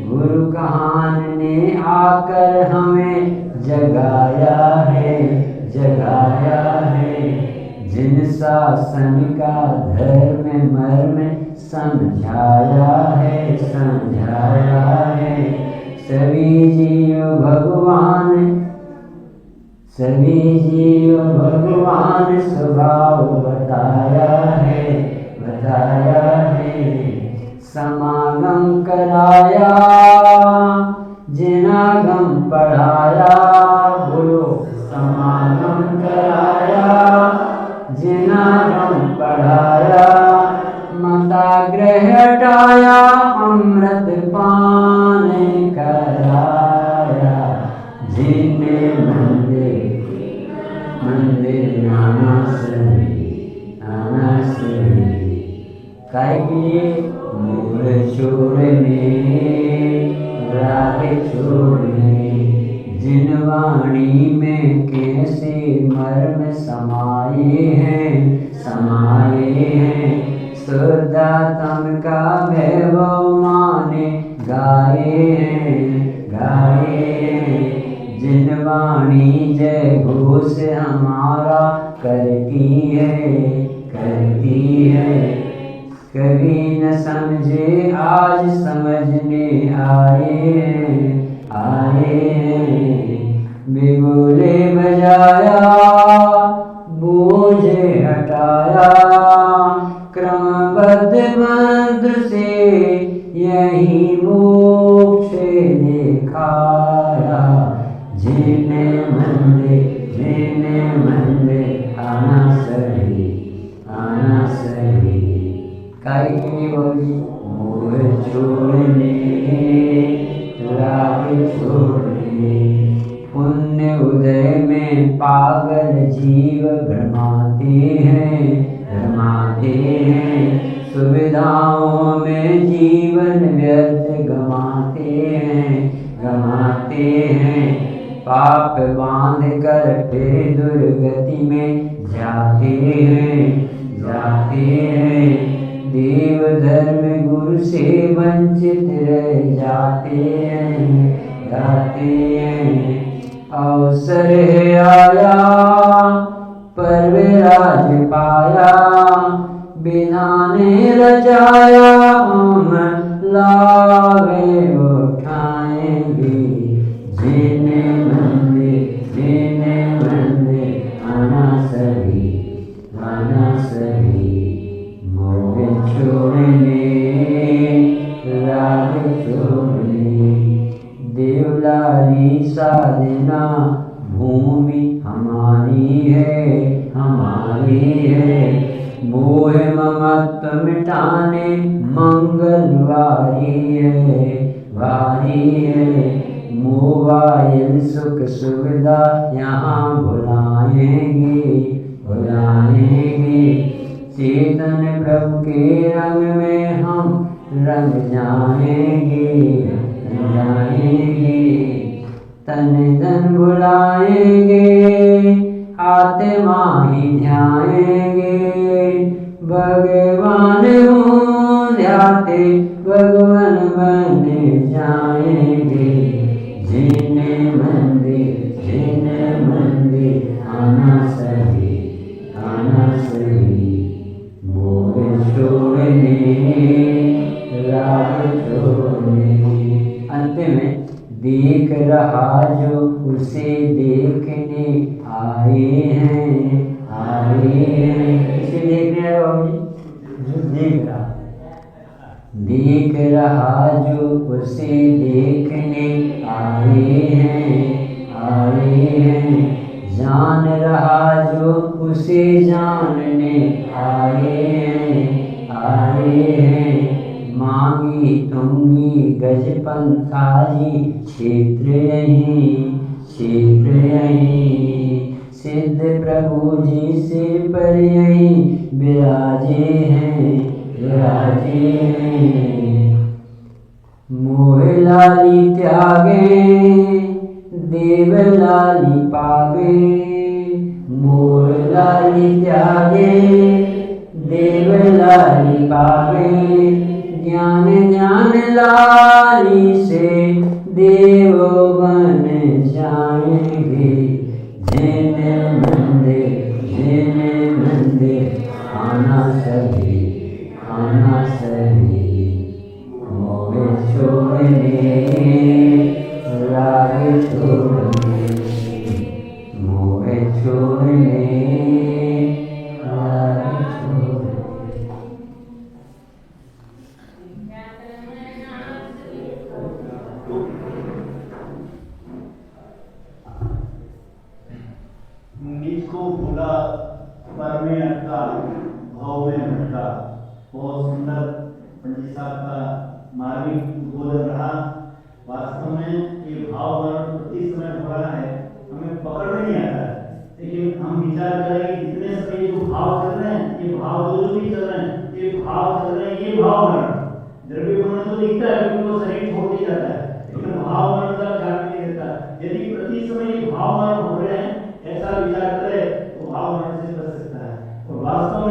गुरु कहान ने आकर हमें जगाया है। जिन शासन का धर्म मर्म समझाया है। सभी जीव भगवान स्वभाव बताया है। समागम कराया जिनागम पढ़ाया। बोलो समागम कराया जिनागम पढ़ाया। मताग्रह हटाया अमृत पान कराया। जिन्हें मंदिर आना सभी काय के लिए मोह छोड़ने राह छोड़ने। जिन वाणी में कैसे मर्म समाये हैं। शुद्धात्म का वैभव माने गाए हैं। जिन वाणी जय घोष हमारा करती है। कभी न समझे आज समझने आए बिगुले बजाया बोझे हटाया। क्रमबद्ध मंत्र से यही मोक्ष दिखाया। जिन्हें मंदिर आना सही काय के लिए बोली मोह छोड़ने राग छोड़ने। पुण्य उदय में पागल जीव भ्रमाते हैं। सुविधाओं में जीवन व्यर्थ गंवाते हैं। पाप बांध कर फिर दुर्गति में जाते हैं। देव धर्म गुरु से वंचित रह जाते हैं। अवसर है आया पर विराज पाया। बिना ने रचाया हम लावे उठाएंगे। जिन्हें मंदिर आना सभी मोह छोड़ने राग छोड़ने। देवलाली साधना भूमि हमारी है। मोह ममत्व मिटाने मंगलवारी है। मोबाइल सुख सुविधा यहाँ भुलाएंगे। चेतन प्रभु के रंग में हम रंग जाएंगे। तन धन भुलाएंगे आत्मा ही ध्याएंगे। भगवान हूँ ध्याते भगवान बन जाएंगे। जिन्हें मंदिर आना सही मोह छोड़ने राग छोड़ने। अंत में रहा जो उसे देखने आए हैं, जान रहा जो उसे जानने आए हैं। मांगी तुंगी गजपंथाजी क्षेत्र यहीं, सिद्ध प्रभु जी से पर यहीं विराजे हैं। मोह लाली त्यागे देव लाली पावे, मोह लाली त्यागे देव लाली पावे, ज्ञान लाली से देव बन जाएंगे। जिन मंदिर आना सही, मोह छोड़ने राग छोड़ने, मोह छोड़ने राग छोड़ने। निज को भूला पर में अटका, भाव में भटका। बहुत सुंदर पंडित साहब का मार्मिक उद्बोधन रहा। वास्तव में ये भाव वर्णन प्रति समय हो रहा है, हमें पकड़ में नहीं आता है, लेकिन हम विचार करें कि जितने समय जो भाव चल रहे हैं, ये भाव जो भी चल रहे हैं, ये भाव चल रहे हैं, ये भाव वर्णन। द्रव्य वर्णन तो दिखता है क्योंकि वो शरीर छोड़ दिया जाता है, लेकिन भाव वर्णन का ख्याल नहीं रहता। यदि प्रति समय ये भाव वर्णन हो रहे हैं, ऐसा विचार करे तो भाव वर्णन से बच सकता है। और वास्तव में